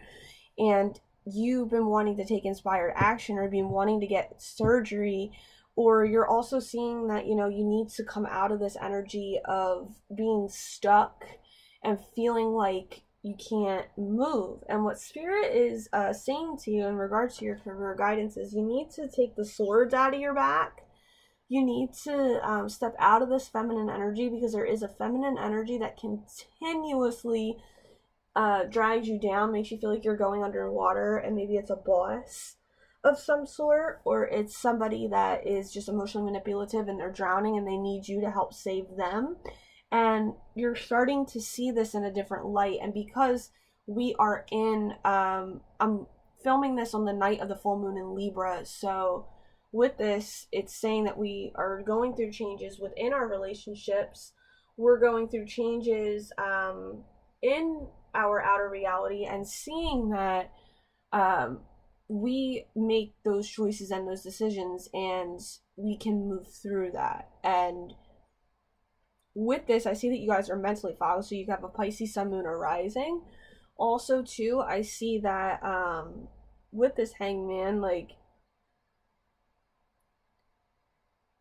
And you've been wanting to take inspired action, or been wanting to get surgery, or you're also seeing that, you know, you need to come out of this energy of being stuck and feeling like you can't move. And what Spirit is saying to you in regards to your career guidance is you need to take the swords out of your back. You need to step out of this feminine energy, because there is a feminine energy that continuously drags you down, makes you feel like you're going underwater, and maybe it's a boss of some sort, or it's somebody that is just emotionally manipulative and they're drowning and they need you to help save them. And you're starting to see this in a different light. And because we are in I'm filming this on the night of the full moon in Libra, so with this, it's saying that we are going through changes within our relationships. We're going through changes in our outer reality, and seeing that we make those choices and those decisions, and we can move through that. And with this, I see that you guys are mentally fogged, so you have a Pisces sun, moon, or rising. Also, too, I see that with this hangman, like,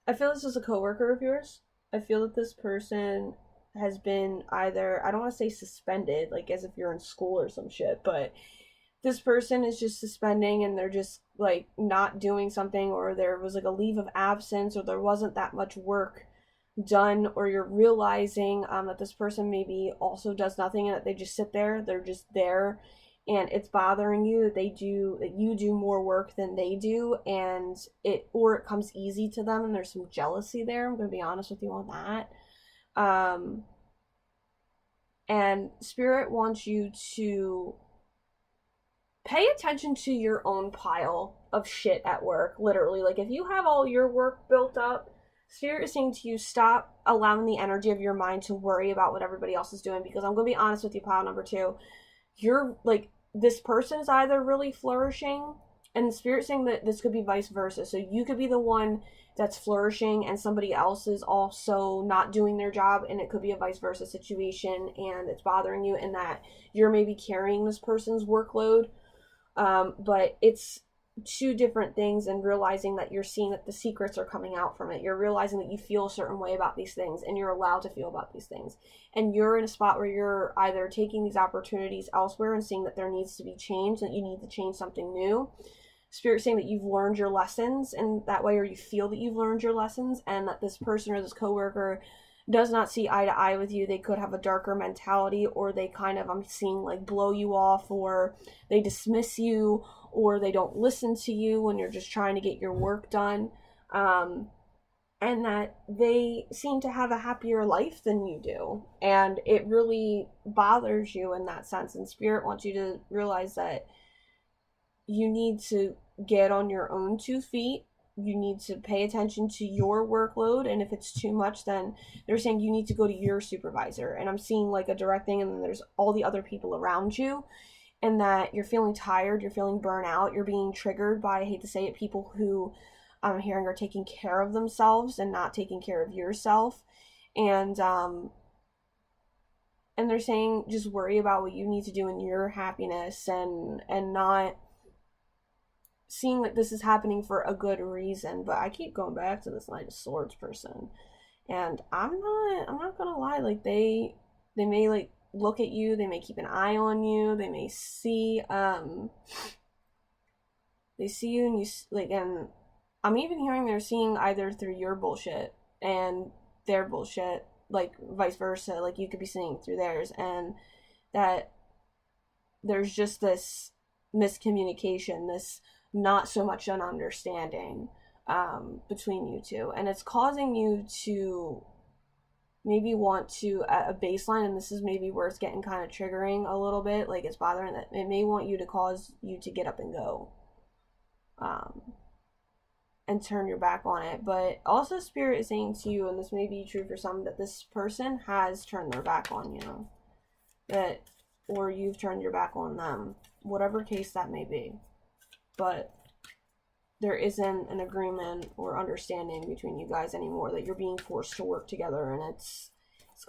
I feel this is a coworker of yours. I feel that this person has been either, I don't want to say suspended, like as if you're in school or some shit, but this person is just suspending and they're just like not doing something, or there was like a leave of absence, or there wasn't that much work done, or you're realizing that this person maybe also does nothing and that they just sit there, they're just there, and it's bothering you that you do more work than they do, and it comes easy to them, and there's some jealousy there. I'm gonna be honest with you on that. And Spirit wants you to pay attention to your own pile of shit at work, literally. Like, if you have all your work built up, Spirit is saying to you, stop allowing the energy of your mind to worry about what everybody else is doing, because I'm going to be honest with you, pile number 2. You're, like, this person is either really flourishing, and the Spirit's saying that this could be vice versa. So you could be the one that's flourishing and somebody else is also not doing their job, and it could be a vice versa situation, and it's bothering you, and that you're maybe carrying this person's workload. But it's two different things, and realizing that you're seeing that the secrets are coming out from it. You're realizing that you feel a certain way about these things, and you're allowed to feel about these things. And you're in a spot where you're either taking these opportunities elsewhere and seeing that there needs to be change, that you need to change something new. Spirit saying that you've learned your lessons in that way, or you feel that you've learned your lessons, and that this person or this coworker does not see eye to eye with you. They could have a darker mentality, or they kind of, I'm seeing, like, blow you off, or they dismiss you, or they don't listen to you when you're just trying to get your work done. And that they seem to have a happier life than you do. And it really bothers you in that sense. And Spirit wants you to realize that you need to get on your own 2 feet. You need to pay attention to your workload, and if it's too much, then they're saying you need to go to your supervisor. And I'm seeing like a direct thing, and then there's all the other people around you, and that you're feeling tired, you're feeling burnout, you're being triggered by, I hate to say it, people who I'm hearing are taking care of themselves and not taking care of yourself. And they're saying just worry about what you need to do in your happiness, and not seeing that this is happening for a good reason. But I keep going back to this Knight of Swords person, and I'm not gonna lie, like they may like look at you, they may keep an eye on you, they may see they see you, and you like, and I'm even hearing they're seeing either through your bullshit and their bullshit, like vice versa, like you could be seeing through theirs, and that there's just this miscommunication, this not so much an understanding between you two, and it's causing you to maybe want to, at a baseline, and this is maybe where it's getting kind of triggering a little bit, like it's bothering, that it may want you to cause you to get up and go and turn your back on it. But also Spirit is saying to you, and this may be true for some, that this person has turned their back on you, that, or you've turned your back on them, whatever case that may be. But there isn't an agreement or understanding between you guys anymore, that you're being forced to work together, and it's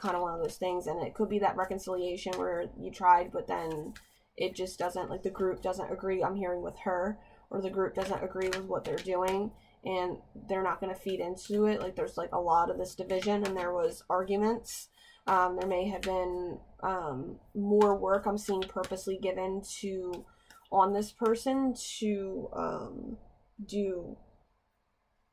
kind of one of those things. And it could be that reconciliation where you tried, but then it just doesn't, like the group doesn't agree, I'm hearing, with her, or the group doesn't agree with what they're doing, and they're not going to feed into it. Like there's like a lot of this division, and there was arguments There may have been more work I'm seeing purposely given to on this person to do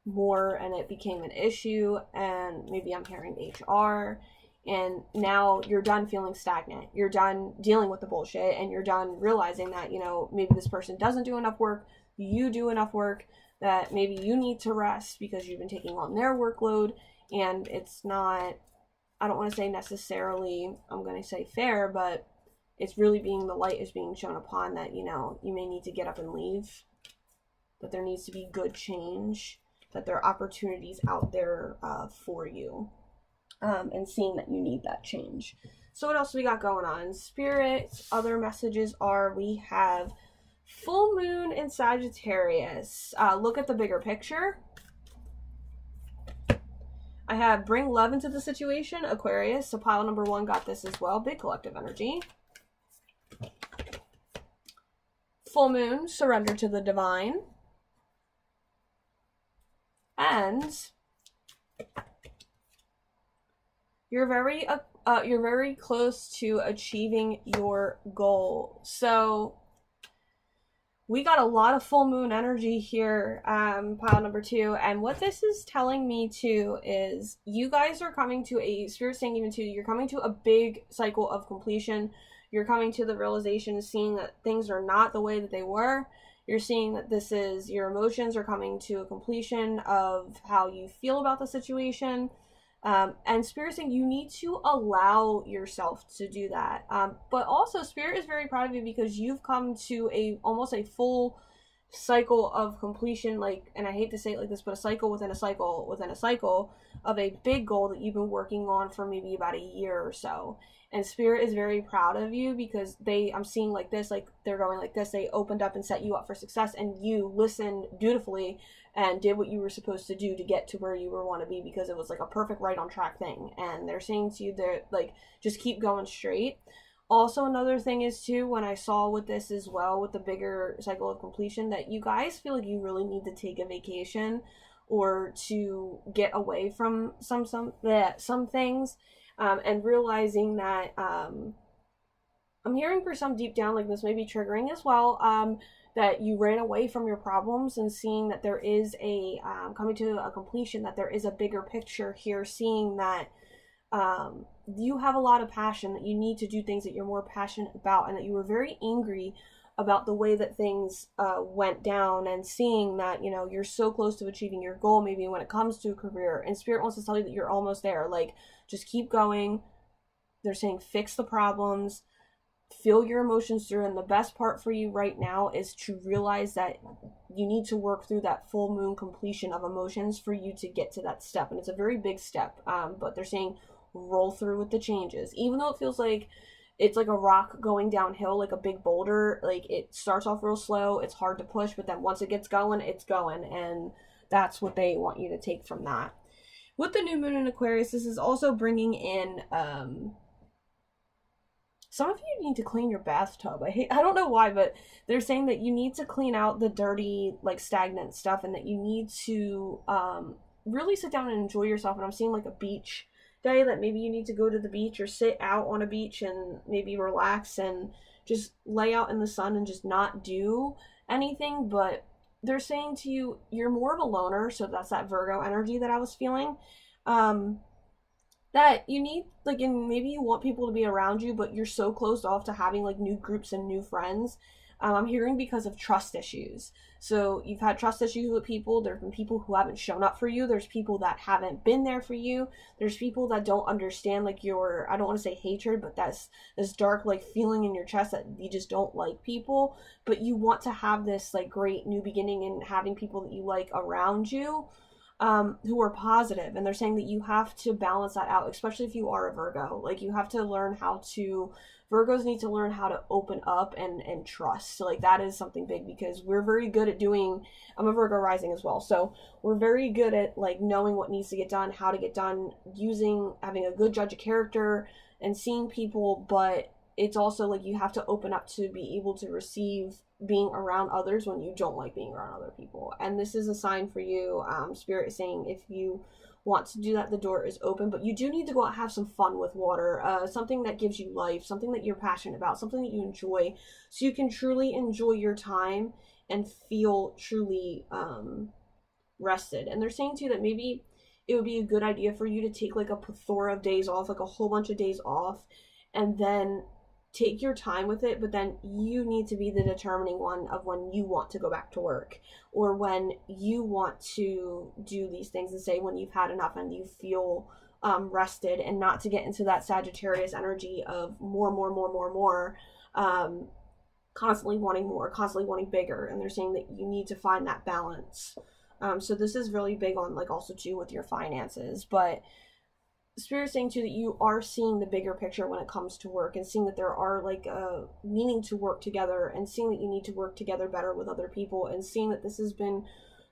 more, and it became an issue, and maybe I'm hearing HR, and now you're done feeling stagnant. You're done dealing with the bullshit, and you're done realizing that, you know, maybe this person doesn't do enough work, you do enough work, that maybe you need to rest because you've been taking on their workload, and it's not, I don't want to say necessarily, I'm going to say fair, but it's really being, the light is being shown upon that, you know, you may need to get up and leave, that there needs to be good change, that there are opportunities out there for you, and seeing that you need that change. So what else we got going on? Spirit, other messages are, we have full moon in Sagittarius. Look at the bigger picture. I have bring love into the situation, Aquarius. So pile number 1 got this as well. Big collective energy. Full moon, surrender to the divine. And you're very close to achieving your goal. So we got a lot of full moon energy here, pile number 2. And what this is telling me too is you guys are coming to a, Spirit saying even too, you're coming to a big cycle of completion. You're coming to the realization, seeing that things are not the way that they were. You're seeing that this is, your emotions are coming to a completion of how you feel about the situation. And Spirit saying you need to allow yourself to do that. But also Spirit is very proud of you because you've come to almost a full cycle of completion, like, and I hate to say it like this, but a cycle within a cycle within a cycle of a big goal that you've been working on for maybe about a year or so. And Spirit is very proud of you because I'm seeing like this, like they're going like this, they opened up and set you up for success, and you listened dutifully and did what you were supposed to do to get to where you were want to be, because it was like a perfect right on track thing. And they're saying to you, they're like, just keep going straight. Also, another thing is too, when I saw with this as well, with the bigger cycle of completion, that you guys feel like you really need to take a vacation or to get away from some things, and realizing that I'm hearing for some deep down, like this may be triggering as well, that you ran away from your problems, and seeing that there is a coming to a completion, that there is a bigger picture here, seeing that you have a lot of passion, that you need to do things that you're more passionate about, and that you were very angry about the way that things went down, and seeing that, you know, you're so close to achieving your goal maybe when it comes to a career, and Spirit wants to tell you that you're almost there. Like, just keep going. They're saying fix the problems, feel your emotions through, and the best part for you right now is to realize that you need to work through that full moon completion of emotions for you to get to that step. And it's a very big step, but they're saying roll through with the changes, even though it feels like it's like a rock going downhill, like a big boulder. Like, it starts off real slow, it's hard to push, but then once it gets going, it's going. And that's what they want you to take from that. With the new moon in Aquarius, this is also bringing in some of you need to clean your bathtub. I don't know why, but they're saying that you need to clean out the dirty, like, stagnant stuff, and that you need to really sit down and enjoy yourself. And I'm seeing like a beach day, that maybe you need to go to the beach or sit out on a beach and maybe relax and just lay out in the sun and just not do anything. But they're saying to you, you're more of a loner, so that's that Virgo energy that I was feeling. That you need, like, and maybe you want people to be around you, but you're so closed off to having like new groups and new friends. I'm hearing because of trust issues. So you've had trust issues with people. There have been people who haven't shown up for you. There's people that haven't been there for you. There's people that don't understand, like, your, I don't want to say hatred, but that's this dark, like, feeling in your chest that you just don't like people. But you want to have this, like, great new beginning and having people that you like around you, who are positive. And they're saying that you have to balance that out, especially if you are a Virgo. Like, you have to learn how to, Virgos need to learn how to open up and trust. So, like, that is something big, because we're very good at doing, I'm a Virgo rising as well, so we're very good at, like, knowing what needs to get done, how to get done, having a good judge of character and seeing people. But it's also like you have to open up to be able to receive being around others when you don't like being around other people. And this is a sign for you. Spirit is saying if you want to do that, the door is open, but you do need to go out and have some fun with water, something that gives you life, something that you're passionate about, something that you enjoy, so you can truly enjoy your time and feel truly rested. And they're saying too that maybe it would be a good idea for you to take like a plethora of days off, like a whole bunch of days off, and then take your time with it, but then you need to be the determining one of when you want to go back to work, or when you want to do these things, and say when you've had enough and you feel rested, and not to get into that Sagittarius energy of more, constantly wanting more, constantly wanting bigger. And they're saying that you need to find that balance. So this is really big on like also too with your finances, but Spirit's saying too that you are seeing the bigger picture when it comes to work, and seeing that there are like meaning to work together, and seeing that you need to work together better with other people, and seeing that this has been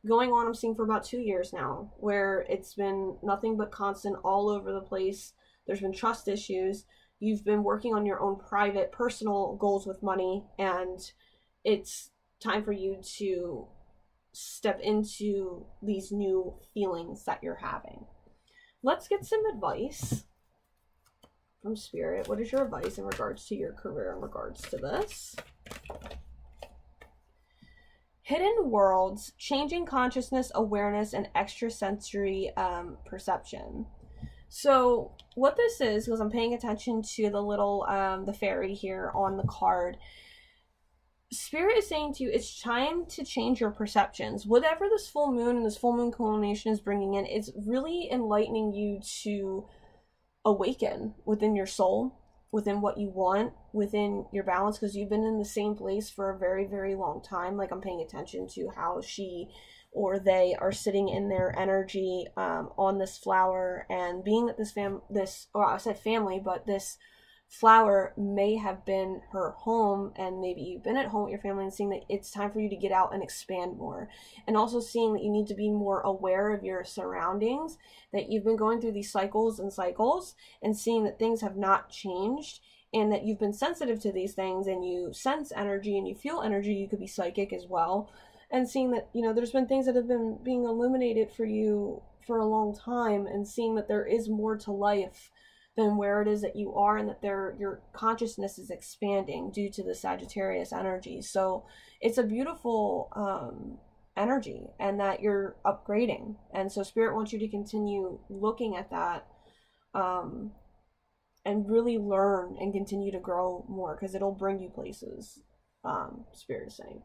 going on, I'm seeing, for about 2 years now, where it's been nothing but constant all over the place. There's been trust issues. You've been working on your own private personal goals with money, and it's time for you to step into these new feelings that you're having. Let's get some advice from Spirit. What is your advice in regards to your career in regards to this? Hidden worlds, changing consciousness, awareness, and extrasensory perception. So what this is, because I'm paying attention to the little, the fairy here on the card, Spirit is saying to you, it's time to change your perceptions. Whatever this full moon and this full moon culmination is bringing in, it's really enlightening you to awaken within your soul, within what you want, within your balance, because you've been in the same place for a very, very long time. Like, I'm paying attention to how she or they are sitting in their energy on this flower, and being that this flower may have been her home, and maybe you've been at home with your family, and seeing that it's time for you to get out and expand more, and also seeing that you need to be more aware of your surroundings, that you've been going through these cycles and cycles, and seeing that things have not changed, and that you've been sensitive to these things, and you sense energy and you feel energy. You could be psychic as well, and seeing that, you know, there's been things that have been being illuminated for you for a long time, and seeing that there is more to life than where it is that you are, and that your consciousness is expanding due to the Sagittarius energy. So it's a beautiful energy, and that you're upgrading. And so Spirit wants you to continue looking at that and really learn and continue to grow more, because it'll bring you places, Spirit is saying.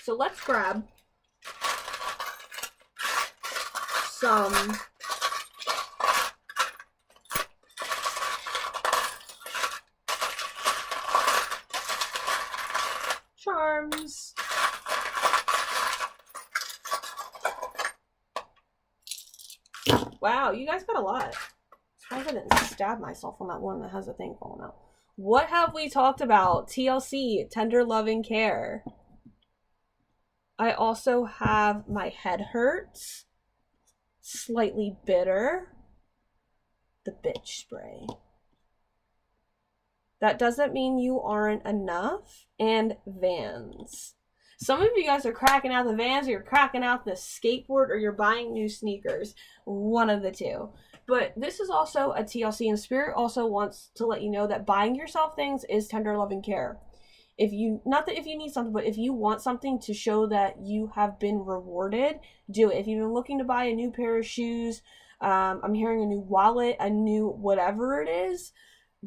So let's grab some charms. Wow, you guys got a lot. I didn't stab myself on that one that has a thing falling out. What have we talked about? TLC, tender loving care. I also have my head hurts, slightly bitter, the bitch spray. That doesn't mean you aren't enough, and Vans. Some of you guys are cracking out the Vans, or you're cracking out the skateboard, or you're buying new sneakers. One of the two. But this is also a TLC, and Spirit also wants to let you know that buying yourself things is tender loving care. If you, not that if you need something, but if you want something to show that you have been rewarded, do it. If you've been looking to buy a new pair of shoes, I'm hearing a new wallet, a new whatever it is,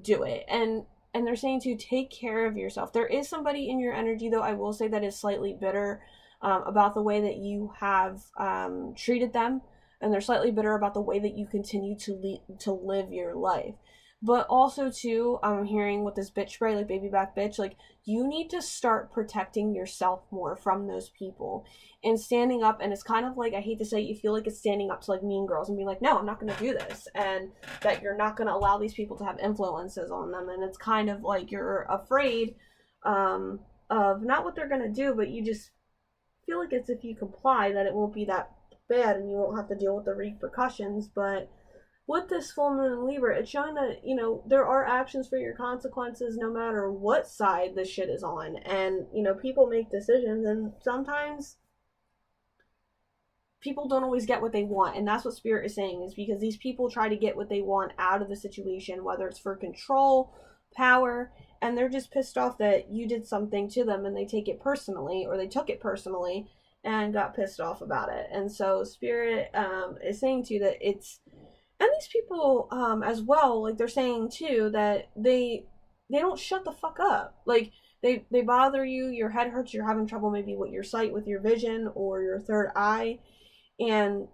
do it. And they're saying to take care of yourself. There is somebody in your energy, though, I will say, that is slightly bitter about the way that you have treated them, and they're slightly bitter about the way that you continue to live your life. But also, too, I'm hearing with this bitch spray, like baby back bitch, like, you need to start protecting yourself more from those people and standing up. And it's kind of like, I hate to say it, you feel like it's standing up to like mean girls and being like, no, I'm not going to do this. And that you're not going to allow these people to have influences on them. And it's kind of like you're afraid of not what they're going to do, but you just feel like it's if you comply that it won't be that bad and you won't have to deal with the repercussions. But with this full moon in Libra, it's showing that, you know, there are actions for your consequences no matter what side the shit is on. And, you know, people make decisions, and sometimes people don't always get what they want, and that's what Spirit is saying, is because these people try to get what they want out of the situation, whether it's for control, power, and they're just pissed off that you did something to them, and they take it personally, or they took it personally and got pissed off about it. And so Spirit is saying to you that it's, and these people as well, like they're saying too that they don't shut the fuck up. Like they bother you, your head hurts, you're having trouble maybe with your sight, with your vision, or your third eye. And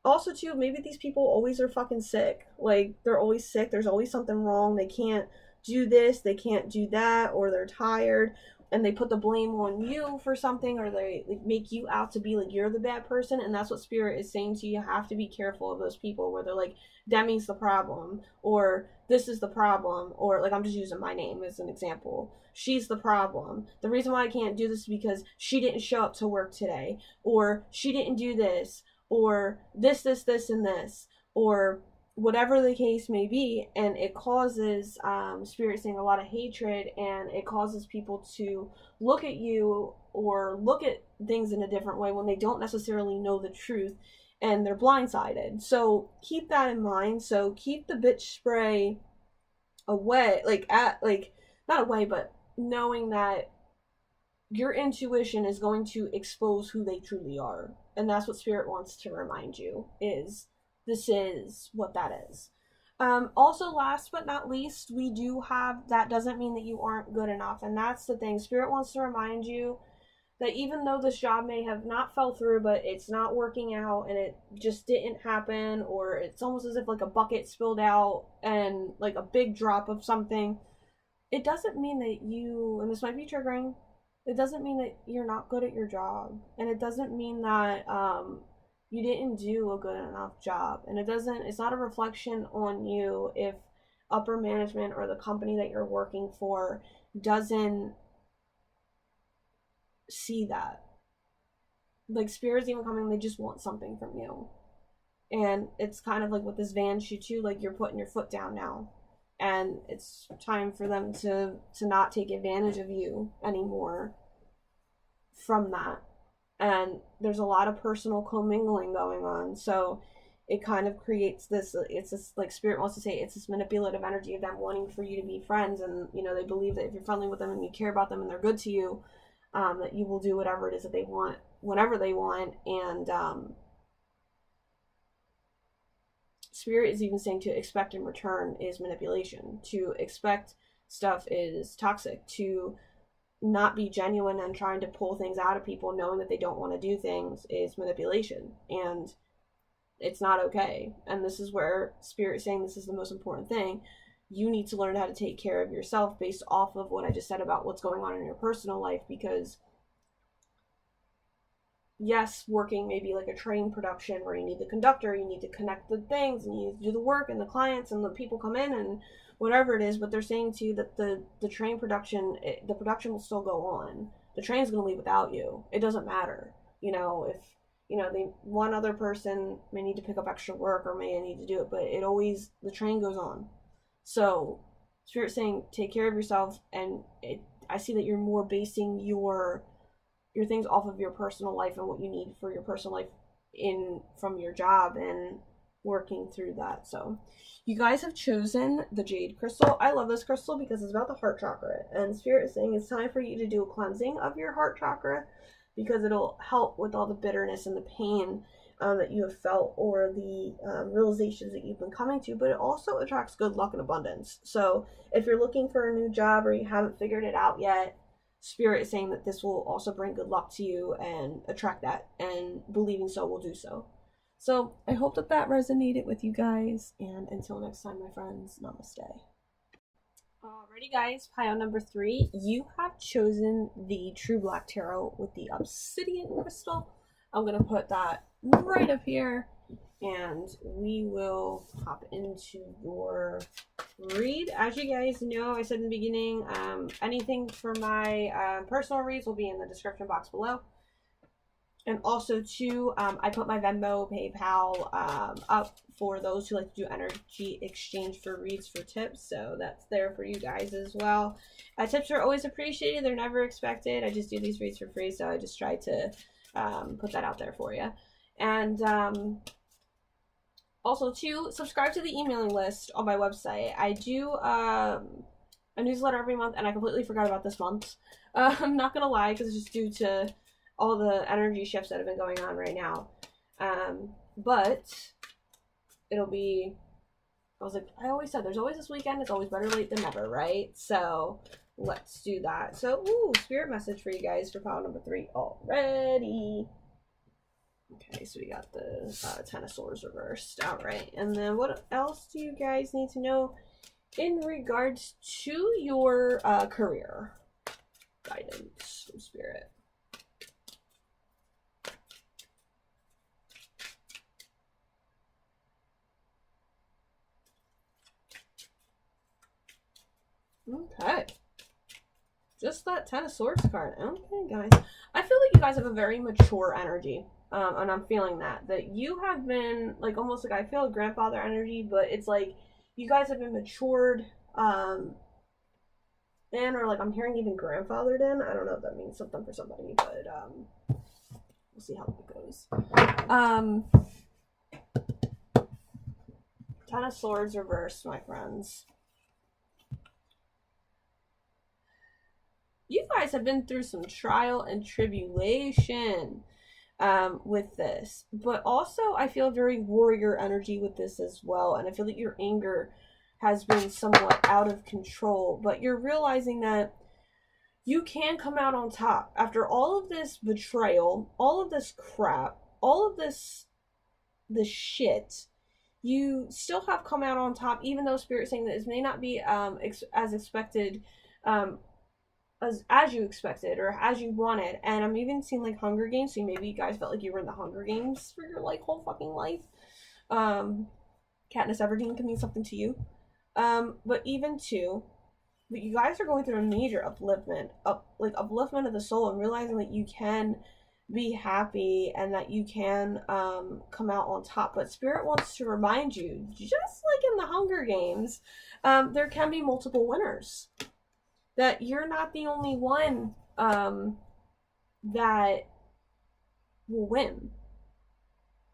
also too, maybe these people always are fucking sick. Like they're always sick, there's always something wrong, they can't do this, they can't do that, or they're tired, and they put the blame on you for something, or they like make you out to be like you're the bad person. And that's what Spirit is saying to you. You have to be careful of those people where they're like, Demi's the problem, or this is the problem, or like, I'm just using my name as an example, she's the problem. The reason why I can't do this is because she didn't show up to work today, or she didn't do this, or this, and this, or whatever the case may be. And it causes Spirit saying a lot of hatred, and it causes people to look at you or look at things in a different way when they don't necessarily know the truth, and they're blindsided. So keep that in mind. So keep the bitch spray away, not away, but knowing that your intuition is going to expose who they truly are. And that's what Spirit wants to remind you, is this is what that is. Also, last but not least, we do have, that doesn't mean that you aren't good enough. And that's the thing. Spirit wants to remind you that even though this job may have not fell through, but it's not working out, and it just didn't happen, or it's almost as if like a bucket spilled out and like a big drop of something, it doesn't mean that you, and this might be triggering, it doesn't mean that you're not good at your job. And it doesn't mean that you didn't do a good enough job. And it's not a reflection on you if upper management or the company that you're working for doesn't see that. Like, Spirit's even coming, they just want something from you. And it's kind of like with this van shoe too, like you're putting your foot down now. And it's time for them to not take advantage of you anymore from that. And there's a lot of personal commingling going on. So it kind of creates this, it's this, like Spirit wants to say, it's this manipulative energy of them wanting for you to be friends. And, you know, they believe that if you're friendly with them and you care about them and they're good to you, that you will do whatever it is that they want, whenever they want. And Spirit is even saying to expect in return is manipulation. To expect stuff is toxic. To not be genuine and trying to pull things out of people knowing that they don't want to do things is manipulation. And it's not okay. And this is where Spirit is saying this is the most important thing. You need to learn how to take care of yourself based off of what I just said about what's going on in your personal life. Because yes, working maybe like a train production where you need the conductor, you need to connect the things, and you need to do the work, and the clients and the people come in and whatever it is, but they're saying to you that the train production, the production will still go on. The train's going to leave without you. It doesn't matter. You know, if, you know, one other person may need to pick up extra work or may need to do it, but the train goes on. So Spirit's saying take care of yourself, and I see that you're more basing your things off of your personal life and what you need for your personal life from your job and working through that. So you guys have chosen the jade crystal. I love this crystal because it's about the heart chakra, and Spirit is saying it's time for you to do a cleansing of your heart chakra because it'll help with all the bitterness and the pain that you have felt, or the realizations that you've been coming to. But it also attracts good luck and abundance. So if you're looking for a new job or you haven't figured it out yet, Spirit is saying that this will also bring good luck to you and attract that, and believing so will do so. So I hope that resonated with you guys, and until next time, my friends, namaste. Alrighty guys, pile number 3, you have chosen the True Black Tarot with the Obsidian Crystal. I'm going to put that right up here, and we will hop into your read. As you guys know, I said in the beginning, anything for my personal reads will be in the description box below. And also too, I put my Venmo, PayPal up for those who like to do energy exchange for reads for tips. So that's there for you guys as well. Tips are always appreciated. They're never expected. I just do these reads for free, so I just try to put that out there for you. And also, to subscribe to the emailing list on my website. I do a newsletter every month, and I completely forgot about this month. I'm not gonna lie, because it's just due to all the energy shifts that have been going on right now. But it'll be, I always said, there's always this weekend. It's always better late than never, right? So let's do that. So, ooh, spirit message for you guys for pile number 3 already. Okay, so we got the Ten of Swords reversed. All right, and then what else do you guys need to know in regards to your career? Guidance from Spirit. Okay. Just that Ten of Swords card. Okay, guys. I feel like you guys have a very mature energy. And I'm feeling that you have been, like, almost like, I feel a grandfather energy, but it's like you guys have been matured, or like I'm hearing even grandfathered in. I don't know if that means something for somebody, but we'll see how it goes. Ten of Swords reversed, my friends. You guys have been through some trial and tribulation with this, but also I feel very warrior energy with this as well, and I feel that your anger has been somewhat out of control, but you're realizing that you can come out on top after all of this betrayal, all of this crap, all of this shit. You still have come out on top, even though Spirit's saying that it may not be as expected, as you expected or as you wanted. And I'm even seeing like Hunger Games, so maybe you guys felt like you were in the Hunger Games for your like whole fucking life. Katniss Everdeen can mean something to you. But even too, but you guys are going through a major upliftment of the soul, and realizing that you can be happy and that you can come out on top. But Spirit wants to remind you, just like in the Hunger Games, there can be multiple winners. That you're not the only one that will win,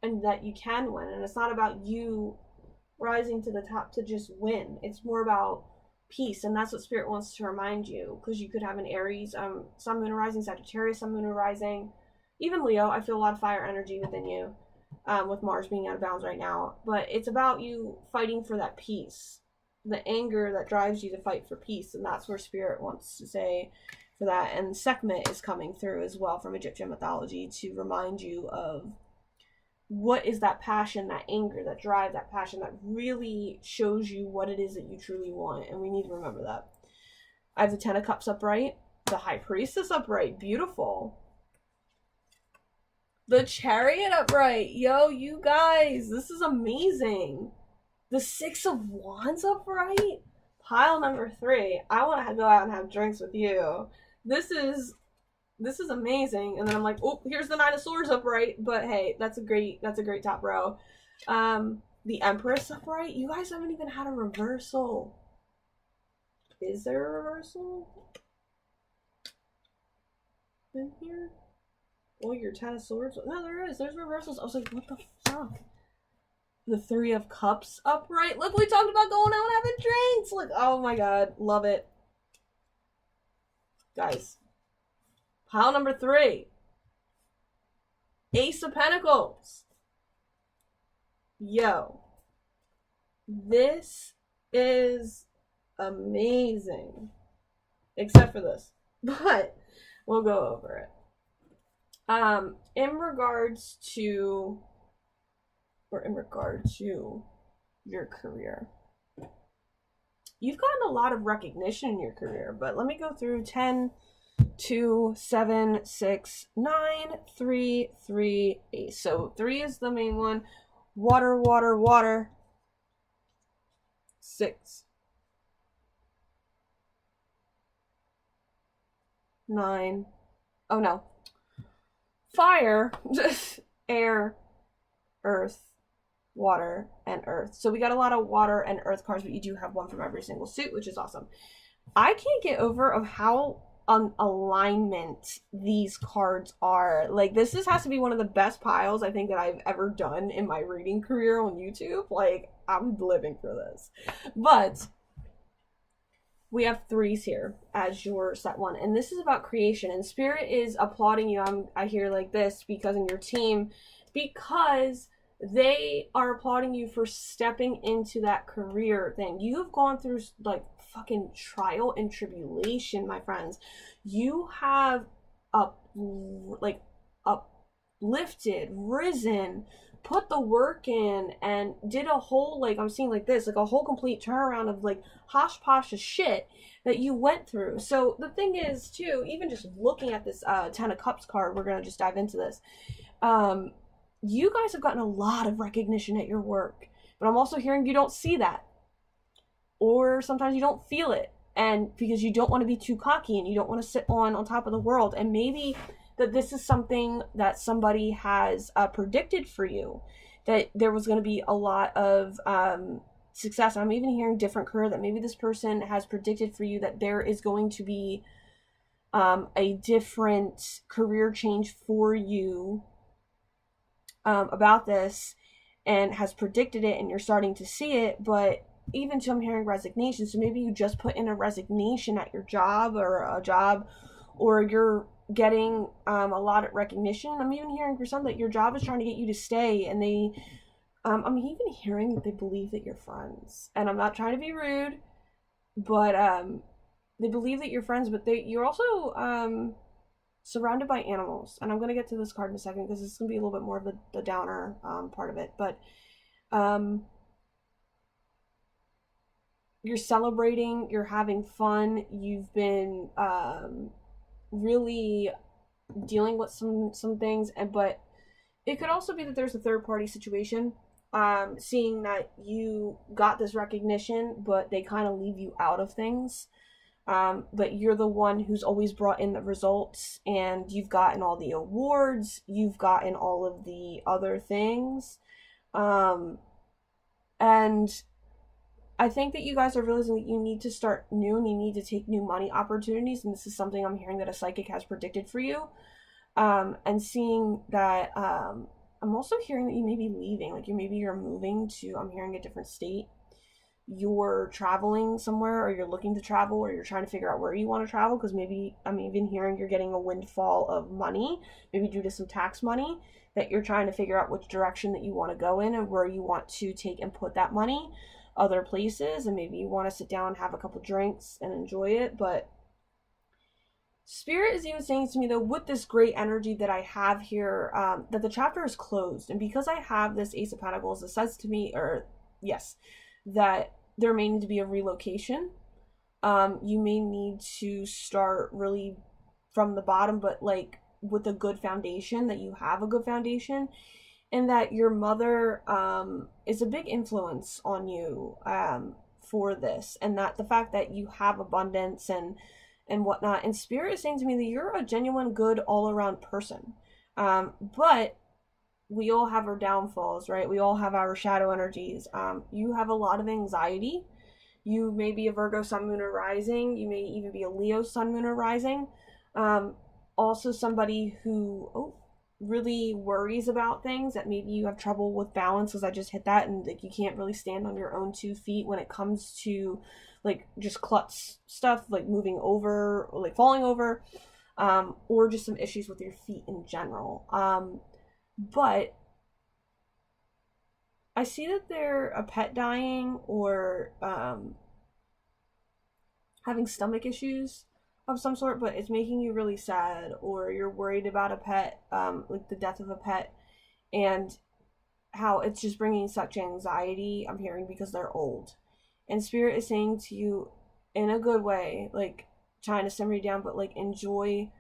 and that you can win. And it's not about you rising to the top to just win. It's more about peace, and that's what Spirit wants to remind you, because you could have an Aries, Sun, Moon, Rising, Sagittarius, Sun, Moon, Rising, even Leo. I feel a lot of fire energy within you, with Mars being out of bounds right now. But it's about you fighting for that peace, the anger that drives you to fight for peace, and that's where Spirit wants to say for that. And Sekhmet is coming through as well from Egyptian mythology to remind you of what is that passion, that anger, that drive, that passion that really shows you what it is that you truly want. And we need to remember that. I have the Ten of Cups upright, the High Priestess upright, beautiful. The Chariot upright, yo, you guys, this is amazing. The Six of Wands upright, pile number 3. I want to go out and have drinks with you. This is amazing. And then I'm like, oh, here's the Nine of Swords upright. But hey, that's a great top row. The Empress upright. You guys haven't even had a reversal. Is there a reversal in here? Oh, your Ten of Swords. No, there is. There's reversals. I was like, what the fuck? The Three of Cups upright. Look, we talked about going out and having drinks. Look, oh my god, love it. Guys, pile number 3. Ace of Pentacles. Yo, this is amazing. Except for this. But we'll go over it. In regard to your career, you've gotten a lot of recognition in your career, but let me go through 10, 2, 7, 6, 9, 3, 3, 8. So 3 is the main one. Water, water, water. 6, 9. Oh no. Fire, air, earth, water, and earth. So we got a lot of water and earth cards, but you do have one from every single suit, which is awesome. I can't get over of how alignment these cards are. Like, this has to be one of the best piles I think that I've ever done in my reading career on YouTube. Like, I'm living for this. But we have threes here as your set one, and this is about creation, and Spirit is applauding you. I hear like this because in your team, because they are applauding you for stepping into that career thing. You have gone through like fucking trial and tribulation, my friends. You have uplifted, risen, put the work in, and did a whole, like, I'm seeing like this, like a whole complete turnaround of like hosh posh of shit that you went through. So the thing is too, even just looking at this Ten of Cups card, we're gonna just dive into this. You guys have gotten a lot of recognition at your work, but I'm also hearing you don't see that, or sometimes you don't feel it, and because you don't want to be too cocky and you don't want to sit on top of the world. And maybe that this is something that somebody has predicted for you, that there was going to be a lot of success. I'm even hearing different career, that maybe this person has predicted for you that there is going to be a different career change for you about this, and has predicted it, and you're starting to see it. But even too, I'm hearing resignation. So maybe you just put in a resignation at your job, or you're getting a lot of recognition. I'm even hearing for some that your job is trying to get you to stay, and they I'm even hearing that they believe that you're friends. And I'm not trying to be rude, but they believe that you're friends, but you're also surrounded by animals. And I'm going to get to this card in a second, because this is going to be a little bit more of the downer part of it. But you're celebrating, you're having fun, you've been really dealing with some things, but it could also be that there's a third party situation, seeing that you got this recognition, but they kind of leave you out of things. But you're the one who's always brought in the results, and you've gotten all the awards, you've gotten all of the other things. And I think that you guys are realizing that you need to start new, and you need to take new money opportunities. And this is something I'm hearing that a psychic has predicted for you. And seeing that, I'm also hearing that you may be leaving, like you're moving to, I'm hearing, a different state. You're traveling somewhere, or you're looking to travel, or you're trying to figure out where you want to travel, because maybe I'm even hearing you're getting a windfall of money, maybe due to some tax money, that you're trying to figure out which direction that you want to go in, and where you want to take and put that money, other places. And maybe you want to sit down, have a couple drinks, and enjoy it. But Spirit is even saying to me, though, with this great energy that I have here, that the chapter is closed. And because I have this Ace of Pentacles, it says to me, that there may need to be a relocation. You may need to start really from the bottom, but like with a good foundation, that you have a good foundation, and that your mother is a big influence on you for this, and that the fact that you have abundance and whatnot. And Spirit is saying to me that you're a genuine, good, all-around person. But we all have our downfalls, right? We all have our shadow energies. You have a lot of anxiety. You may be a Virgo sun, moon, or rising. You may even be a Leo sun, moon, or rising. Also somebody who really worries about things, that maybe you have trouble with balance, because I just hit that, and like you can't really stand on your own 2 feet when it comes to like just klutz stuff, like moving over, or like falling over, or just some issues with your feet in general. But I see that they're a pet dying, or having stomach issues of some sort, but it's making you really sad, or you're worried about a pet, like the death of a pet, and how it's just bringing such anxiety, I'm hearing, because they're old. And Spirit is saying to you, in a good way, like trying to simmer you down, but like enjoy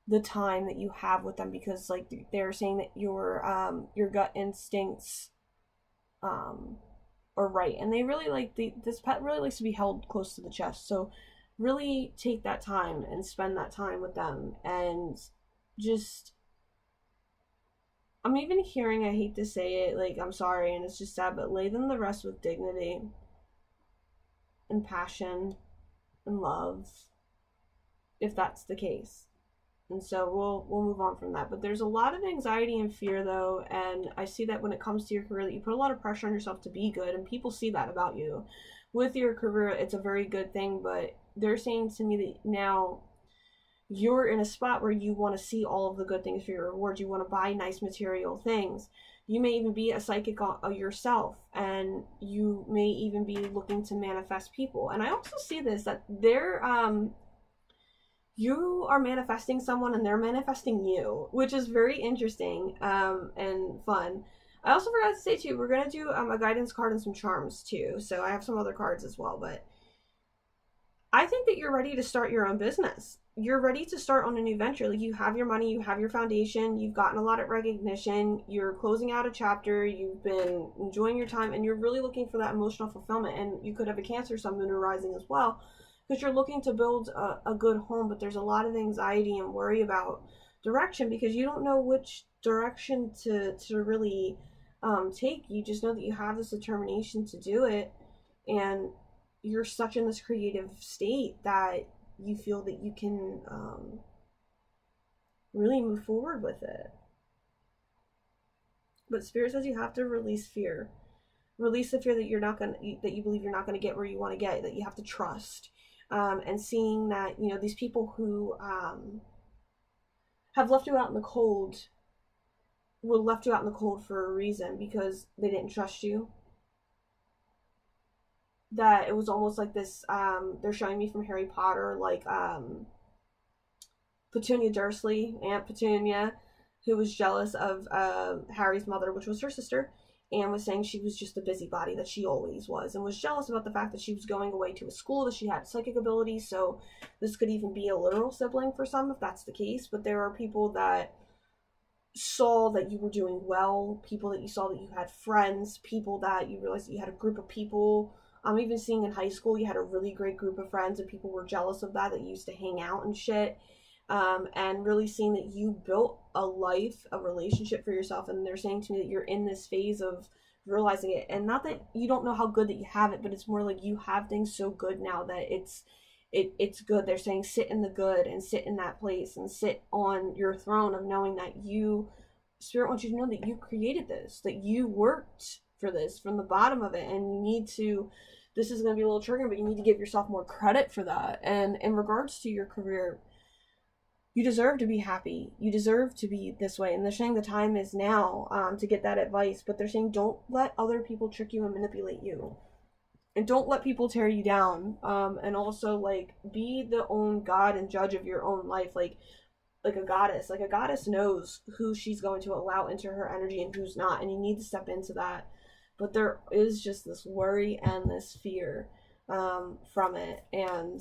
the time that you have with them, because like they're saying that your gut instincts are right, and they really like this pet really likes to be held close to the chest. So really take that time and spend that time with them, and just, I'm even hearing, I hate to say it, like I'm sorry, and it's just sad, but lay them to rest with dignity and passion and love. if that's the case. And so we'll move on from that. But there's a lot of anxiety and fear, though, and I see that when it comes to your career, that you put a lot of pressure on yourself to be good, and people see that about you. With your career, it's a very good thing, but they're saying to me that now you're in a spot where you want to see all of the good things for your rewards. You want to buy nice material things. You may even be a psychic yourself, and you may even be looking to manifest people. And I also see this, that you are manifesting someone and they're manifesting you, which is very interesting and fun. I also forgot to say too, we're going to do a guidance card and some charms too. So I have some other cards as well, but I think that you're ready to start your own business. You're ready to start on a new venture. Like, you have your money, you have your foundation, you've gotten a lot of recognition, you're closing out a chapter, you've been enjoying your time, and you're really looking for that emotional fulfillment. And you could have a Cancer, Sun, Moon, or Rising as well, because you're looking to build a good home, but there's a lot of anxiety and worry about direction because you don't know which direction to really take. You just know that you have this determination to do it, and you're such in this creative state that you feel that you can really move forward with it. But Spirit says you have to release fear. Release the fear that that you believe you're not gonna get where you want to get, that you have to trust. And seeing that, you know, these people who have left you out in the cold left you out in the cold for a reason, because they didn't trust you. That it was almost like this, they're showing me from Harry Potter, like Petunia Dursley, Aunt Petunia, who was jealous of Harry's mother, which was her sister, and was saying she was just a busybody, that she always was, and was jealous about the fact that she was going away to a school, that she had psychic abilities. So this could even be a literal sibling for some, if that's the case. But there are people that saw that you were doing well, people that you saw that you had friends, people that you realized that you had a group of people. I'm even seeing in high school you had a really great group of friends, and people were jealous of that you used to hang out and shit. And really seeing that you built a life, a relationship for yourself, and they're saying to me that you're in this phase of realizing it. And not that you don't know how good that you have it, but it's more like you have things so good now that it's good. They're saying sit in the good and sit in that place and sit on your throne of knowing that Spirit wants you to know that you created this, that you worked for this from the bottom of it, and you need to, this is going to be a little triggering, but you need to give yourself more credit for that. And in regards to your career, you deserve to be happy. You deserve to be this way. And they're saying the time is now to get that advice. But they're saying don't let other people trick you and manipulate you. And don't let people tear you down. And also, like, be the own God and judge of your own life. Like a goddess. Like, a goddess knows who she's going to allow into her energy and who's not. And you need to step into that. But there is just this worry and this fear from it. And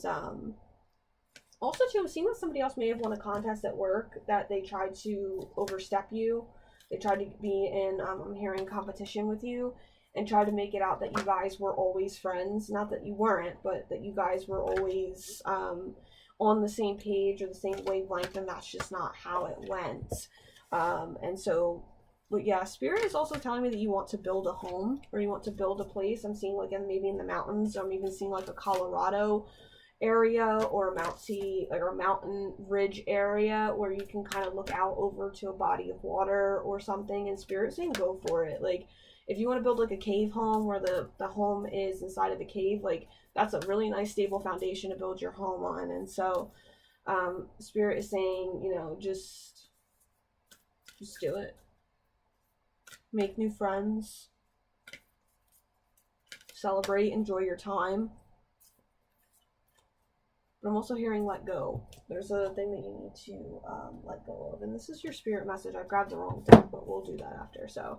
also, too, I'm seeing that somebody else may have won a contest at work, that they tried to overstep you. They tried to be in, I'm hearing, competition with you, and try to make it out that you guys were always friends. Not that you weren't, but that you guys were always on the same page or the same wavelength, and that's just not how it went. And so, but yeah, Spirit is also telling me that you want to build a home, or you want to build a place. I'm seeing, like, maybe in the mountains, or I'm even seeing, like, a Colorado area, or a mountain ridge area where you can kind of look out over to a body of water or something. And Spirit's saying go for it. Like, if you want to build like a cave home where the home is inside of the cave, like, that's a really nice stable foundation to build your home on. And so Spirit is saying, you know, just do it. Make new friends, celebrate, enjoy your time. But I'm also hearing let go. There's a thing that you need to let go of. And this is your Spirit message. I grabbed the wrong thing, but we'll do that after. So,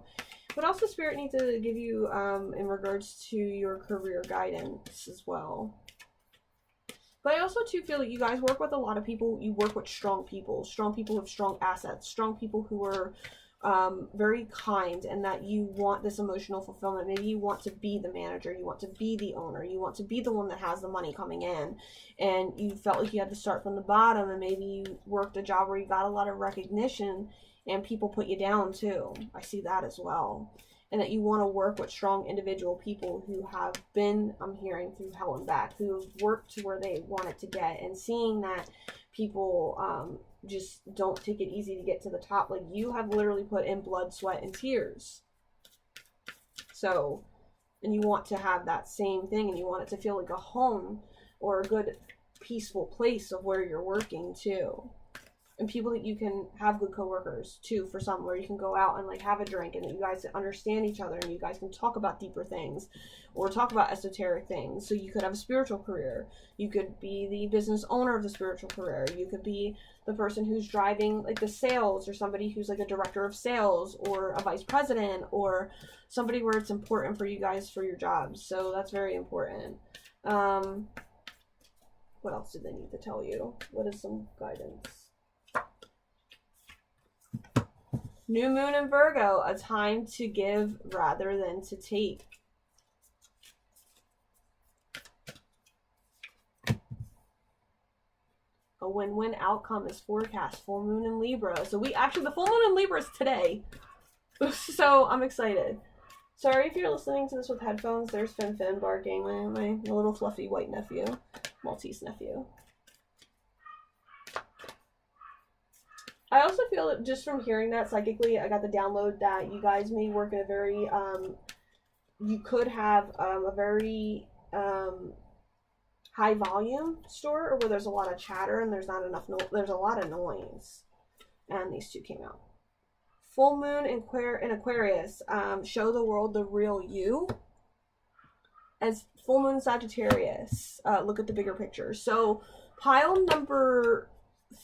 what else does Spirit need to give you in regards to your career guidance as well? But I also, too, feel that you guys work with a lot of people. You work with strong people with strong assets, strong people who are very kind, and that you want this emotional fulfillment. Maybe you want to be the manager, you want to be the owner, you want to be the one that has the money coming in, and you felt like you had to start from the bottom, and maybe you worked a job where you got a lot of recognition and people put you down too. I see that as well. and that you want to work with strong individual people who have been, I'm hearing, through hell and back, who have worked to where they want it to get, and seeing that people just don't take it easy to get to the top. Like, you have literally put in blood, sweat, and tears. So, and you want to have that same thing, and you want it to feel like a home or a good, peaceful place of where you're working too. And people that you can have good coworkers too, for some, where you can go out and like have a drink and that you guys understand each other and you guys can talk about deeper things or talk about esoteric things. So you could have a spiritual career. You could be the business owner of the spiritual career. You could be the person who's driving like the sales, or somebody who's like a director of sales or a vice president, or somebody where it's important for you guys for your jobs. So that's very important. What else did they need to tell you? What is some guidance? New moon in Virgo, a time to give rather than to take. A win-win outcome is forecast. Full moon in Libra. So the full moon in Libra is today. So I'm excited. Sorry if you're listening to this with headphones. There's Fin barking, my little fluffy white nephew, Maltese nephew. I also feel that just from hearing that psychically, I got the download that you guys may work in a very, you could have a very high volume store, or where there's a lot of chatter and there's not enough, there's a lot of noise. And these two came out. Full moon in Aquarius, show the world the real you. As full moon Sagittarius, look at the bigger picture. So pile number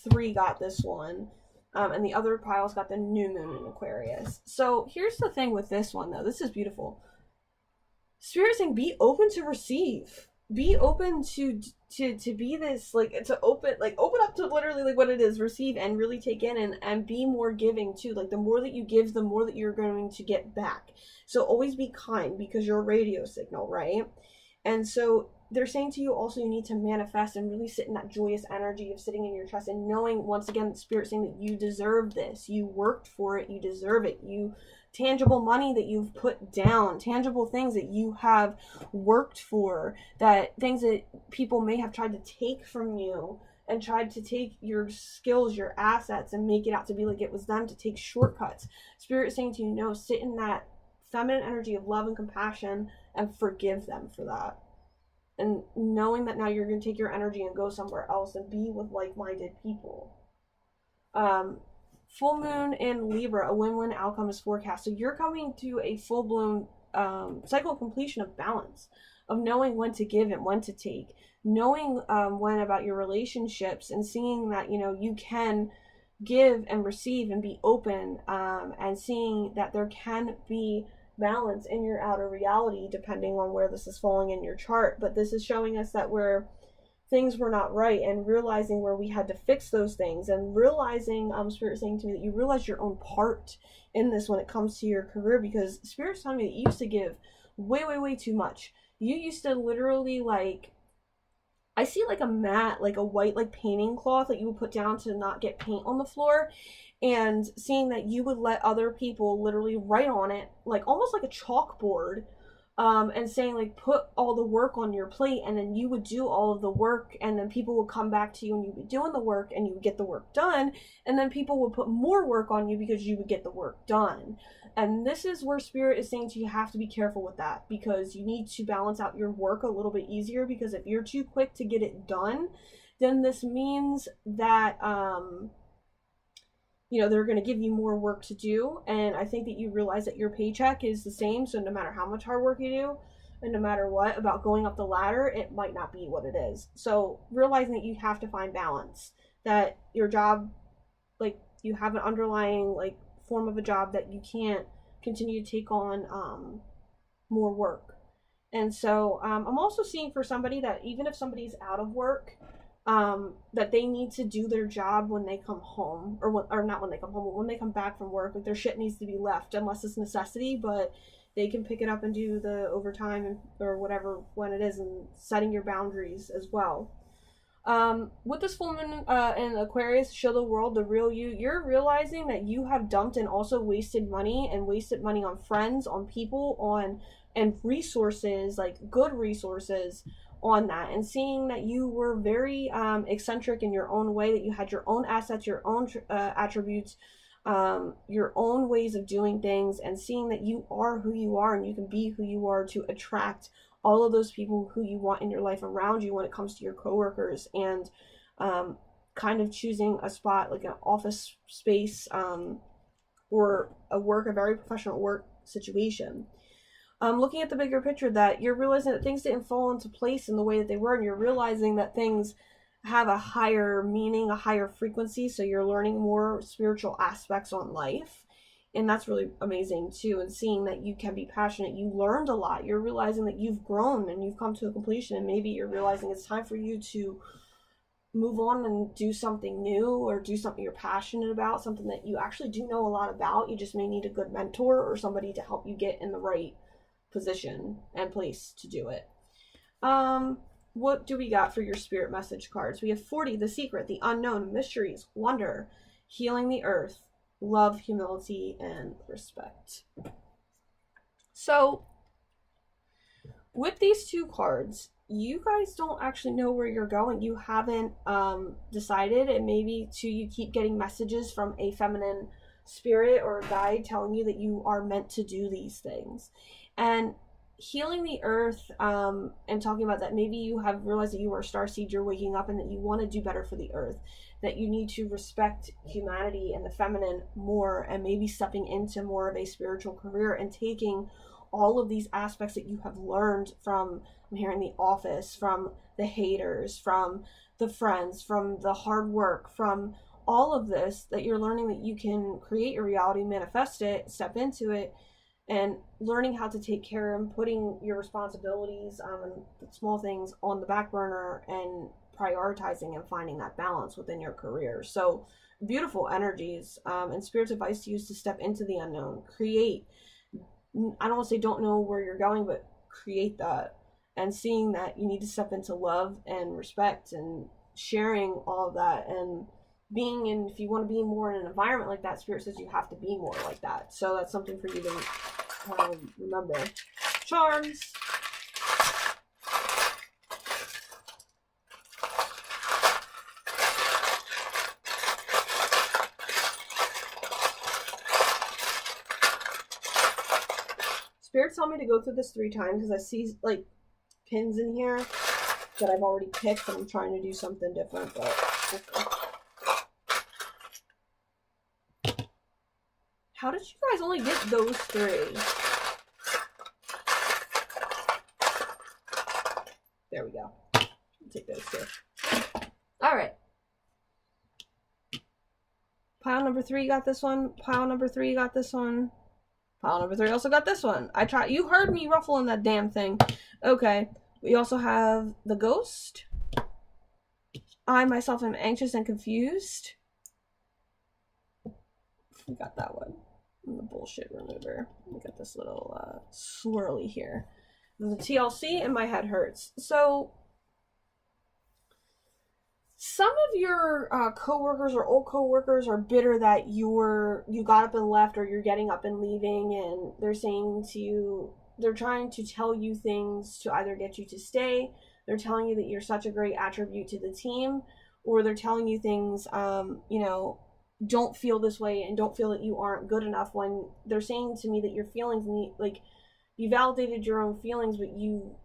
3 got this one. And the other piles got the new moon in Aquarius. So here's the thing with this one, though. This is beautiful. Spirit saying, be open to receive. Be open to be this, like, to open up to literally like what it is, receive, and really take in and be more giving too. Like, the more that you give, the more that you're going to get back. So always be kind, because you're a radio signal, right? And so they're saying to you also, you need to manifest and really sit in that joyous energy of sitting in your trust and knowing, once again, Spirit saying that you deserve this. You worked for it. You deserve it. Tangible money that you've put down, tangible things that you have worked for, that things that people may have tried to take from you and tried to take your skills, your assets, and make it out to be like it was them, to take shortcuts. Spirit saying to you, no, sit in that feminine energy of love and compassion and forgive them for that. And knowing that now you're going to take your energy and go somewhere else and be with like-minded people. Full moon in Libra, a win-win outcome is forecast. So you're coming to a full-blown cycle of completion of balance, of knowing when to give and when to take, knowing when about your relationships, and seeing that, you can give and receive and be open, and seeing that there can be balance in your outer reality depending on where this is falling in your chart. But this is showing us that things were not right, and realizing where we had to fix those things, and realizing, Spirit saying to me that you realize your own part in this when it comes to your career, because Spirit's telling me that you used to give way, way, way too much. You used to literally, like, I see like a mat, like a white, like, painting cloth that you would put down to not get paint on the floor, and seeing that you would let other people literally write on it, like almost like a chalkboard, and saying, like, put all the work on your plate, and then you would do all of the work, and then people would come back to you and you'd be doing the work and you would get the work done, and then people would put more work on you because you would get the work done. And this is where Spirit is saying to you, you have to be careful with that, because you need to balance out your work a little bit easier, because if you're too quick to get it done, then this means that they're going to give you more work to do. And I think that you realize that your paycheck is the same. So no matter how much hard work you do, and no matter what about going up the ladder, it might not be what it is. So realizing that you have to find balance, that your job, like, you have an underlying, like, form of a job that you can't continue to take on more work. And so I'm also seeing for somebody that even if somebody's out of work, that they need to do their job when they come home, or not when they come home, but when they come back from work. Like, their shit needs to be left unless it's necessity, but they can pick it up and do the overtime or whatever when it is, and setting your boundaries as well. With this full moon in Aquarius, show the world the real you. You're realizing that you have dumped and also wasted money on friends, on people, on and resources, like good resources on that, and seeing that you were very eccentric in your own way, that you had your own assets, your own attributes, your own ways of doing things, and seeing that you are who you are and you can be who you are to attract all of those people who you want in your life around you when it comes to your coworkers, and kind of choosing a spot like an office space, or a very professional work situation. Looking at the bigger picture, that you're realizing that things didn't fall into place in the way that they were, and you're realizing that things have a higher meaning, a higher frequency, so you're learning more spiritual aspects on life. And that's really amazing too, and seeing that you can be passionate. You learned a lot. You're realizing that you've grown and you've come to a completion, and maybe you're realizing it's time for you to move on and do something new, or do something you're passionate about, something that you actually do know a lot about. You just may need a good mentor or somebody to help you get in the right position and place to do it. What do we got for your spirit message cards? We have 40, the secret, the unknown, mysteries, wonder, healing the earth, love, humility, and respect. So with these two cards, you guys don't actually know where you're going. You haven't decided, and maybe too, you keep getting messages from a feminine spirit or a guide telling you that you are meant to do these things. And healing the earth, and talking about that, maybe you have realized that you are a starseed, you're waking up, and that you want to do better for the earth, that you need to respect humanity and the feminine more, and maybe stepping into more of a spiritual career and taking all of these aspects that you have learned from, I'm hearing, the office, from the haters, from the friends, from the hard work, from all of this, that you're learning that you can create your reality, manifest it, step into it, and learning how to take care and putting your responsibilities, and the small things on the back burner, and prioritizing and finding that balance within your career. So beautiful energies, and Spirit's advice to you is to step into the unknown, create. I don't want to say don't know where you're going, but create that, and seeing that you need to step into love and respect and sharing all of that, and being in, if you want to be more in an environment like that, Spirit says you have to be more like that. So that's something for you to remember. Charms. Spirit told me to go through this 3 times because I see like pins in here that I've already picked, and I'm trying to do something different, but okay. How did you guys only get those 3? There we go. I'll take those 2. Alright. Pile number 3 got this one. Pile number 3 got this one. Pile number 3 also got this one. You heard me ruffling that damn thing. Okay. We also have the ghost. I myself am anxious and confused. We got that one. And the bullshit remover. We got this little swirly here. The TLC, and my head hurts. So some of your co-workers or old co-workers are bitter that you got up and left, or you're getting up and leaving, and they're saying to you, they're trying to tell you things to either get you to stay, they're telling you that you're such a great attribute to the team, or they're telling you things, don't feel this way and don't feel that you aren't good enough, when they're saying to me that your feelings need, like, you validated your own feelings, but you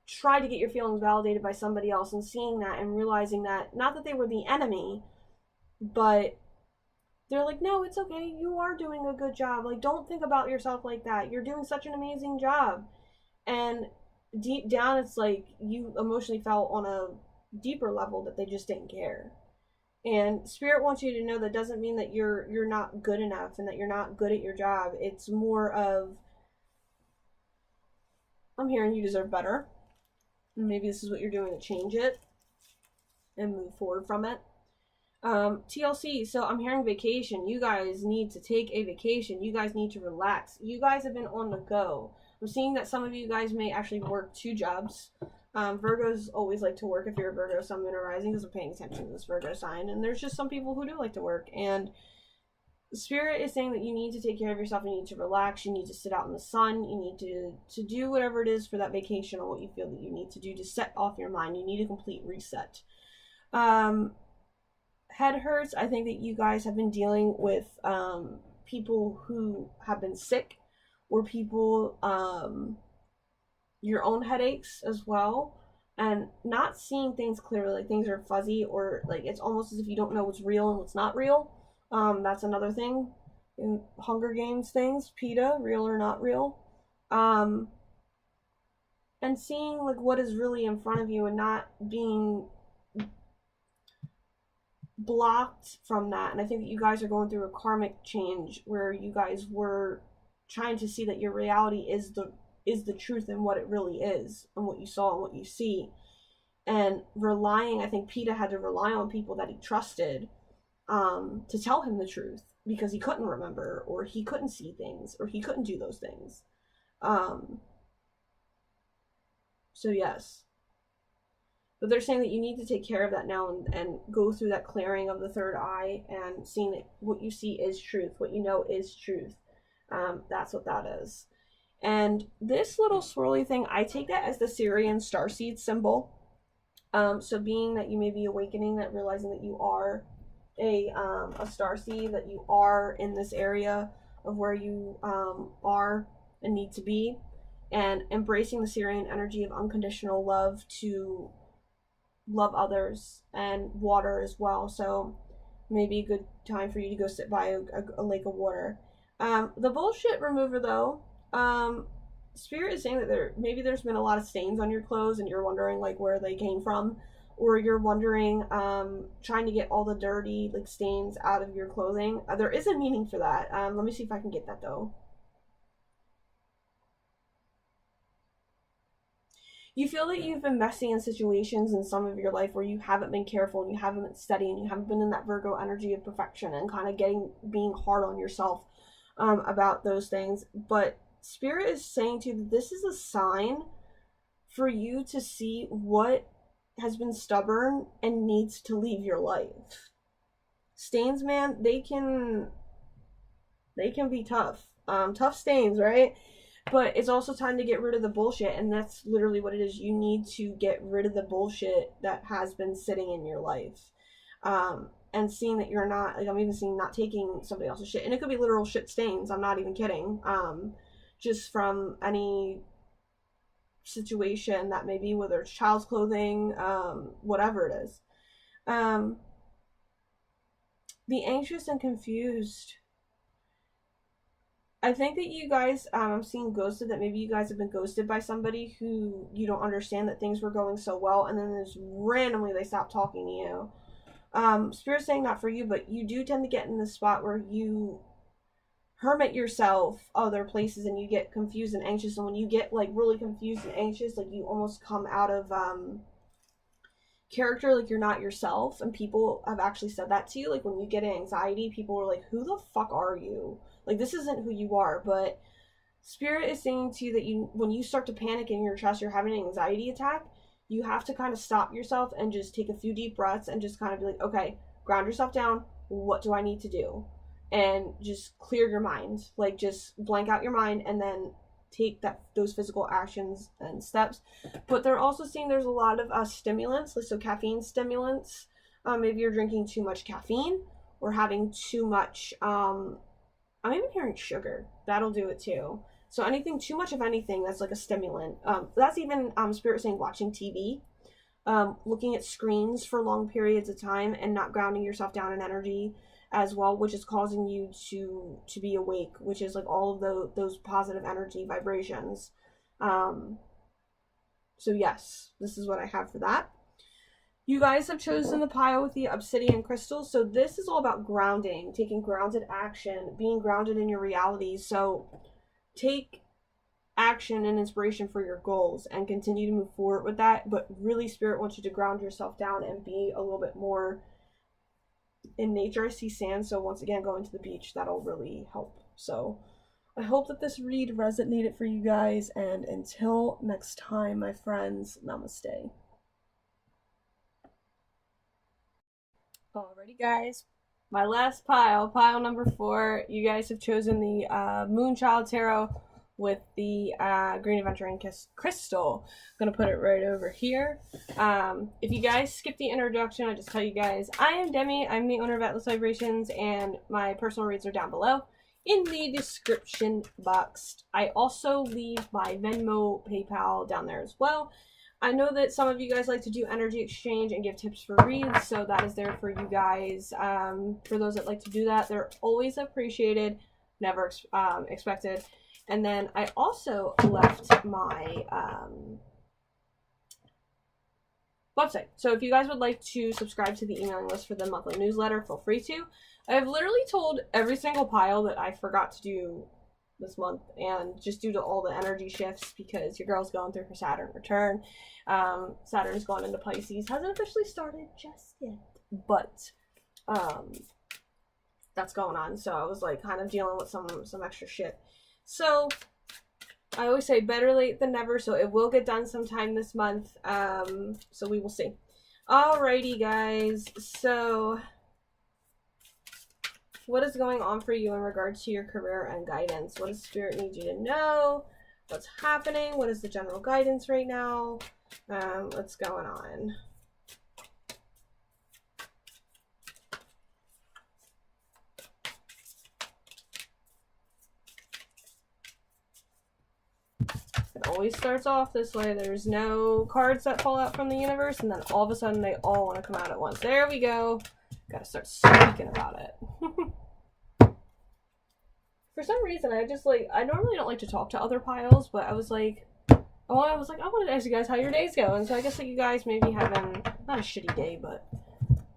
try to get your feelings validated by somebody else, and seeing that and realizing that, not that they were the enemy, but they're like, no, it's okay, you are doing a good job, like, don't think about yourself like that, you're doing such an amazing job. And deep down, it's like you emotionally felt on a deeper level that they just didn't care. And Spirit wants you to know that doesn't mean that you're not good enough and that you're not good at your job. It's more of, I'm hearing you deserve better. Maybe this is what you're doing to change it and move forward from it. TLC, so I'm hearing vacation. You guys need to take a vacation. You guys need to relax. You guys have been on the go. I'm seeing that some of you guys may actually work 2 jobs. Virgos always like to work if you're a Virgo, Sun, Moon, or Rising, because I'm paying attention to this Virgo sign. And there's just some people who do like to work. And Spirit is saying that you need to take care of yourself. You need to relax. You need to sit out in the sun. You need to do whatever it is for that vacation or what you feel that you need to do to set off your mind. You need a complete reset. Head hurts. I think that you guys have been dealing with people who have been sick, or people, your own headaches as well, and not seeing things clearly. Like, things are fuzzy, or like it's almost as if you don't know what's real and what's not real. That's another thing in Hunger Games things, PETA, real or not real. And seeing like what is really in front of you and not being blocked from that. And I think that you guys are going through a karmic change where you guys were trying to see that your reality is the truth and what it really is, and what you saw and what you see. And relying, I think PETA had to rely on people that he trusted to tell him the truth, because he couldn't remember, or he couldn't see things, or he couldn't do those things. So yes. But they're saying that you need to take care of that now, and go through that clearing of the third eye, and seeing that what you see is truth, what you know is truth. That's what that is. And this little swirly thing, I take that as the Syrian starseed symbol. So being that you may be awakening, that realizing that you are a starseed, that you are in this area of where you are and need to be, and embracing the Syrian energy of unconditional love to love others, and water as well. So maybe a good time for you to go sit by a lake of water. The bullshit remover, though, Spirit is saying that there's been a lot of stains on your clothes, and you're wondering like where they came from, or you're wondering, trying to get all the dirty like stains out of your clothing. There is a meaning for that. Let me see if I can get that though. You feel that you've been messy in situations in some of your life where you haven't been careful, and you haven't been steady, and you haven't been in that Virgo energy of perfection, and kind of being hard on yourself about those things. But Spirit is saying to you that this is a sign for you to see what has been stubborn and needs to leave your life. Stains, man, they can be tough. Tough stains, right? But it's also time to get rid of the bullshit, and that's literally what it is. You need to get rid of the bullshit that has been sitting in your life. And seeing that you're not, like, I'm even seeing not taking somebody else's shit. And it could be literal shit stains, I'm not even kidding. Just from any situation that may be, whether it's child's clothing, whatever it is. Be anxious and confused. I think that you guys, I'm seeing ghosted, that maybe you guys have been ghosted by somebody who you don't understand, that things were going so well, and then just randomly they stop talking to you. Spirit's saying not for you, but you do tend to get in this spot where you hermit yourself other places, and you get confused and anxious. And when you get like really confused and anxious, like you almost come out of character, like you're not yourself. And people have actually said that to you, like when you get anxiety, people are like, who the fuck are you? Like, this isn't who you are. But Spirit is saying to you that when you start to panic in your chest, you're having an anxiety attack, you have to kind of stop yourself and just take a few deep breaths and just kind of be like, okay, ground yourself down. What do I need to do? And just clear your mind. Like, just blank out your mind, and then take those physical actions and steps. But they're also saying there's a lot of stimulants, so caffeine stimulants. Maybe you're drinking too much caffeine, or having too much, I'm even hearing sugar. That'll do it too. So anything, too much of anything that's like a stimulant. That's even Spirit saying watching TV, looking at screens for long periods of time, and not grounding yourself down in energy as well, which is causing you to be awake, which is like all of those positive energy vibrations. So yes, this is what I have for that. You guys have chosen the pile with the obsidian crystals. So this is all about grounding, taking grounded action, being grounded in your reality. So take action and inspiration for your goals and continue to move forward with that. But really, Spirit wants you to ground yourself down and be a little bit more in nature. I see sand, so once again, going to the beach, that'll really help. So I hope that this read resonated for you guys, and until next time, my friends, namaste. Alrighty, guys. My last pile number 4. You guys have chosen the Moonchild Tarot with the Green Aventurine Crystal. I'm going to put it right over here. If you guys skip the introduction, I'll just tell you guys, I am Demi. I'm the owner of Atlas Vibrations, and my personal reads are down below in the description box. I also leave my Venmo, PayPal down there as well. I know that some of you guys like to do energy exchange and give tips for reads, so that is there for you guys. For those that like to do that, they're always appreciated, never expected. And then I also left my website. So if you guys would like to subscribe to the emailing list for the monthly newsletter, feel free to. I've literally told every single pile that I forgot to do this month, and just due to all the energy shifts, because your girl's going through her Saturn return. Saturn's going into Pisces. Hasn't officially started just yet, but that's going on. So I was like kind of dealing with some extra shit. So I always say better late than never, so it will get done sometime this month. So we will see. Alrighty, guys. So what is going on for you in regards to your career and guidance? What does Spirit need you to know? What's happening? What is the general guidance right now? What's going on? It always starts off this way. There's no cards that fall out from the universe, and then all of a sudden they all want to come out at once. There we go. Gotta start speaking about it. For some reason, I normally don't like to talk to other piles, but I was like, I wanted to ask you guys how your day's going. So I guess that you guys may be having, not a shitty day, but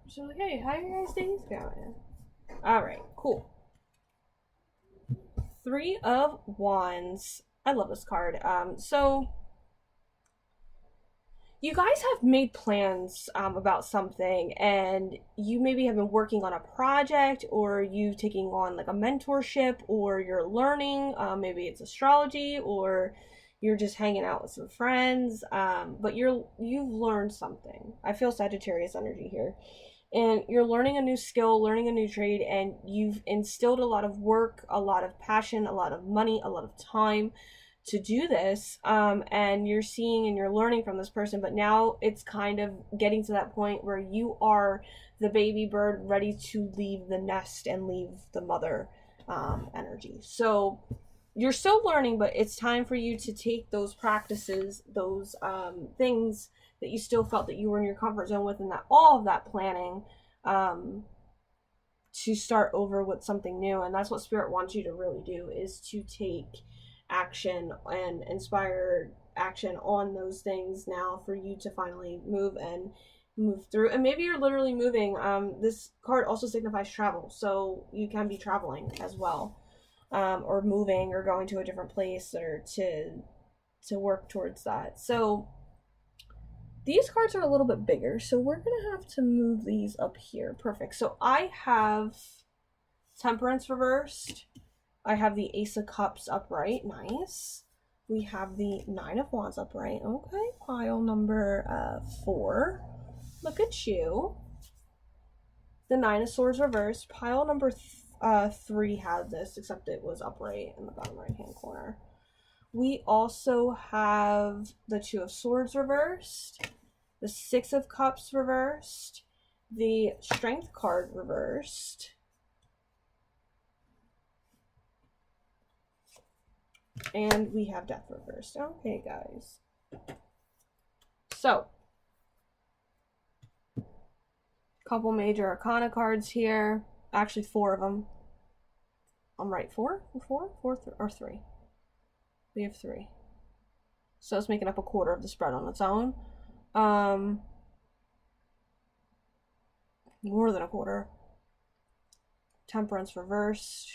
just like, hey, how are your guys' days going? Alright, cool. 3 of Wands. I love this card. So you guys have made plans about something, and you maybe have been working on a project, or you taking on like a mentorship, or you're learning, maybe it's astrology, or you're just hanging out with some friends, but you've learned something. I feel Sagittarius energy here. And you're learning a new skill, learning a new trade, and you've instilled a lot of work, a lot of passion, a lot of money, a lot of time to do this, and you're seeing and you're learning from this person, but now it's kind of getting to that point where you are the baby bird ready to leave the nest and leave the mother energy. So you're still learning, but it's time for you to take those practices, those things that you still felt that you were in your comfort zone with, and that all of that planning to start over with something new. And that's what Spirit wants you to really do, is to take action and inspire action on those things now for you to finally move through. And maybe you're literally moving. This card also signifies travel, so you can be traveling as well, or moving, or going to a different place, or to work towards that. So these cards are a little bit bigger, so we're gonna have to move these up here. Perfect. So I have Temperance reversed. I have the Ace of Cups upright. Nice. We have the Nine of Wands upright. Okay, pile number 4. Look at you. The Nine of Swords reversed. Pile number 3 had this, except it was upright in the bottom right hand corner. We also have the Two of Swords reversed. The Six of Cups reversed. The Strength card reversed. And we have Death reversed. Okay, guys. So, couple major arcana cards here. Actually, 4 of them. I'm right. 4 or 3? We have 3. So it's making up a quarter of the spread on its own. More than a quarter. Temperance reversed.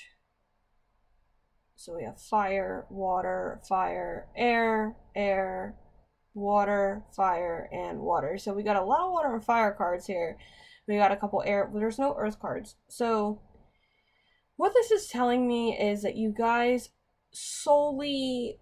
So we have fire, water, air, water, fire, and water. So we got a lot of water and fire cards here. We got a couple air, but there's no earth cards. So what this is telling me is that you guys solely,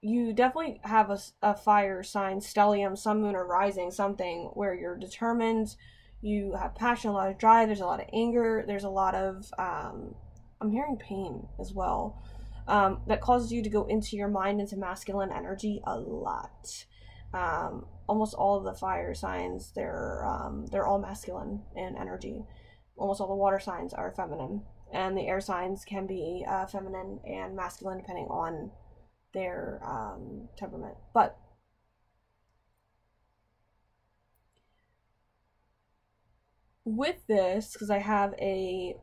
you definitely have a fire sign, stellium, sun, moon, or rising, something where you're determined, you have passion, a lot of drive, there's a lot of anger, there's a lot of, I'm hearing pain as well, that causes you to go into your mind, into masculine energy a lot. Almost all of the fire signs, they're all masculine in energy. Almost all the water signs are feminine, and the air signs can be feminine and masculine depending on their temperament. But with this, because I have a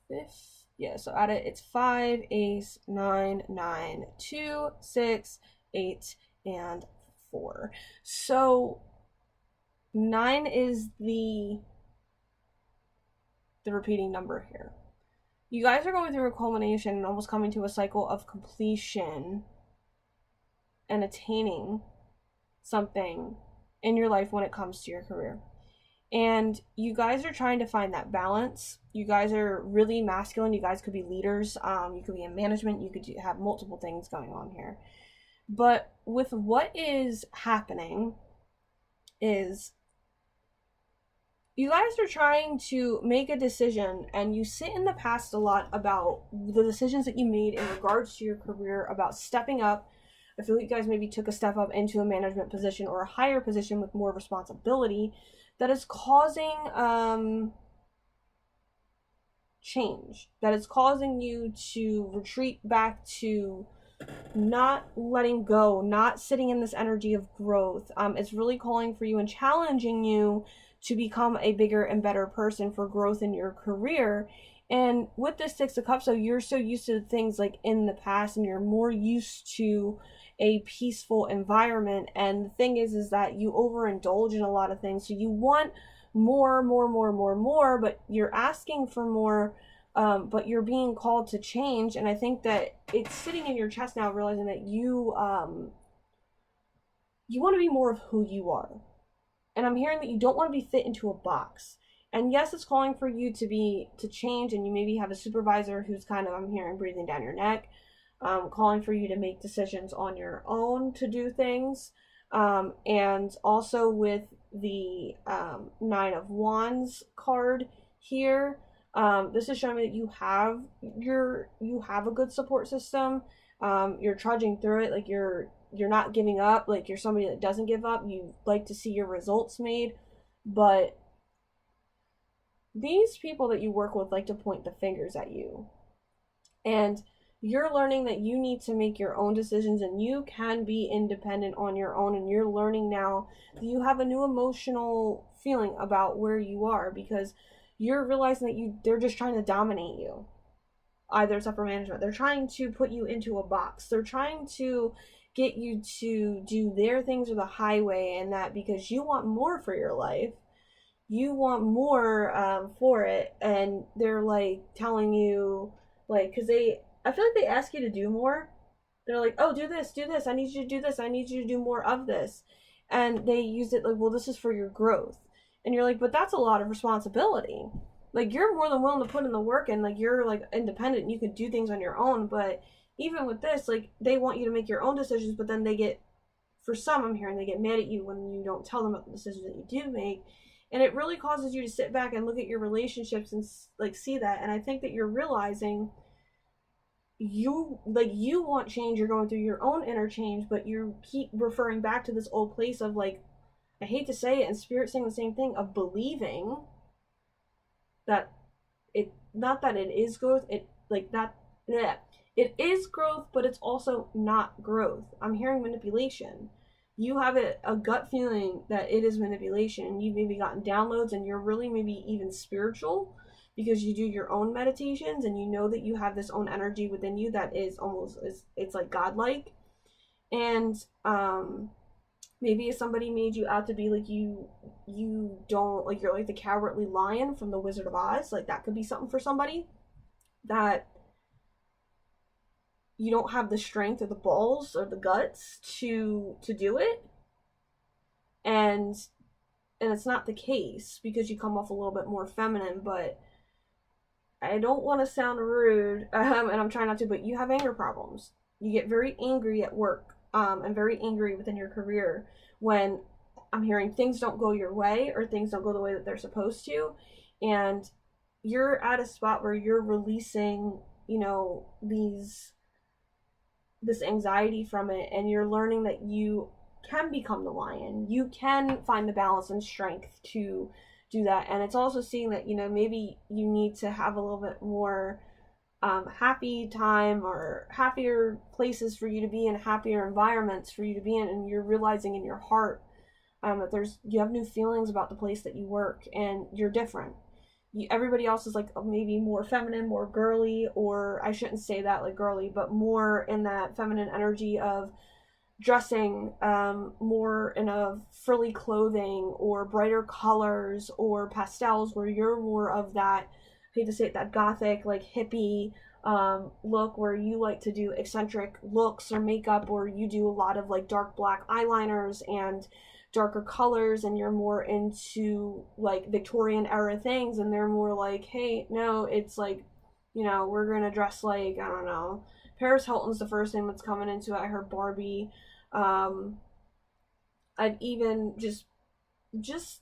fifth, yeah, so at it, it's 5, ace, 9, 9, 2, 6, 8, and 4. So 9 is the repeating number here. You guys are going through a culmination and almost coming to a cycle of completion and attaining something in your life when it comes to your career. And you guys are trying to find that balance. You guys are really masculine. You guys could be leaders. You could be in management. You could have multiple things going on here. But with what is happening is you guys are trying to make a decision, and you sit in the past a lot about the decisions that you made in regards to your career, about stepping up. I feel like you guys maybe took a step up into a management position or a higher position with more responsibility that is causing change, that is causing you to retreat back to not letting go, not sitting in this energy of growth. It's really calling for you and challenging you to become a bigger and better person for growth in your career. And with this Six of Cups, so you're so used to things like in the past, and you're more used to a peaceful environment. And the thing is that you overindulge in a lot of things. So you want more, but you're asking for more, but you're being called to change. And I think that it's sitting in your chest now, realizing that you want to be more of who you are. And I'm hearing that you don't want to be fit into a box. And yes, it's calling for you to change, and you maybe have a supervisor who's kind of, I'm hearing, breathing down your neck, calling for you to make decisions on your own to do things. And also with the Nine of Wands card here, this is showing me that you have a good support system. You're trudging through it, like you're not giving up, like you're somebody that doesn't give up. You like to see your results made, but these people that you work with like to point the fingers at you. And you're learning that you need to make your own decisions, and you can be independent on your own. And you're learning now that you have a new emotional feeling about where you are, because you're realizing that they're just trying to dominate you. Either it's upper management. They're trying to put you into a box. They're trying to get you to do their things or the highway, and that because you want more for your life, you want more for it, and they're like telling you, like, because I feel like they ask you to do more. They're like, oh, do this, I need you to do this, I need you to do more of this, and they use it like, well, this is for your growth. And you're like, but that's a lot of responsibility. Like, you're more than willing to put in the work, and like you're like independent and you can do things on your own. But even with this, like, they want you to make your own decisions, but then for some, I'm hearing, they get mad at you when you don't tell them about the decisions that you do make. And it really causes you to sit back and look at your relationships and like see that. And I think that you're realizing you want change. You're going through your own inner change, but you keep referring back to this old place of, like, I hate to say it, and Spirit saying the same thing, of believing that not that it is growth, it is growth, but it's also not growth. I'm hearing manipulation. You have a gut feeling that it is manipulation. You've maybe gotten downloads, and you're really maybe even spiritual because you do your own meditations, and you know that you have this own energy within you that is almost, it's like godlike. And maybe if somebody made you out to be like you don't, like, you're like the cowardly lion from the Wizard of Oz, like that could be something for somebody, that you don't have the strength or the balls or the guts to do it. And it's not the case, because you come off a little bit more feminine, but I don't want to sound rude, and I'm trying not to, but you have anger problems. You get very angry at work, and very angry within your career when I'm hearing things don't go your way or things don't go the way that they're supposed to, and you're at a spot where you're releasing, you know, this anxiety from it, and you're learning that you can become the lion. You can find the balance and strength to do that. And it's also seeing that, you know, maybe you need to have a little bit more happy time or happier places for you to be in, happier environments for you to be in, and you're realizing in your heart that you have new feelings about the place that you work, and you're different. Everybody else is like maybe more feminine, more girly, or I shouldn't say that like girly, but more in that feminine energy of dressing more in a frilly clothing or brighter colors or pastels, where you're more of that, I hate to say it, that gothic like hippie look, where you like to do eccentric looks or makeup, or you do a lot of like dark black eyeliners and darker colors, and you're more into like Victorian era things, and they're more like, hey, no, it's like, you know, we're gonna dress like, I don't know, Paris Hilton's the first thing that's coming into it. I heard Barbie. I've even just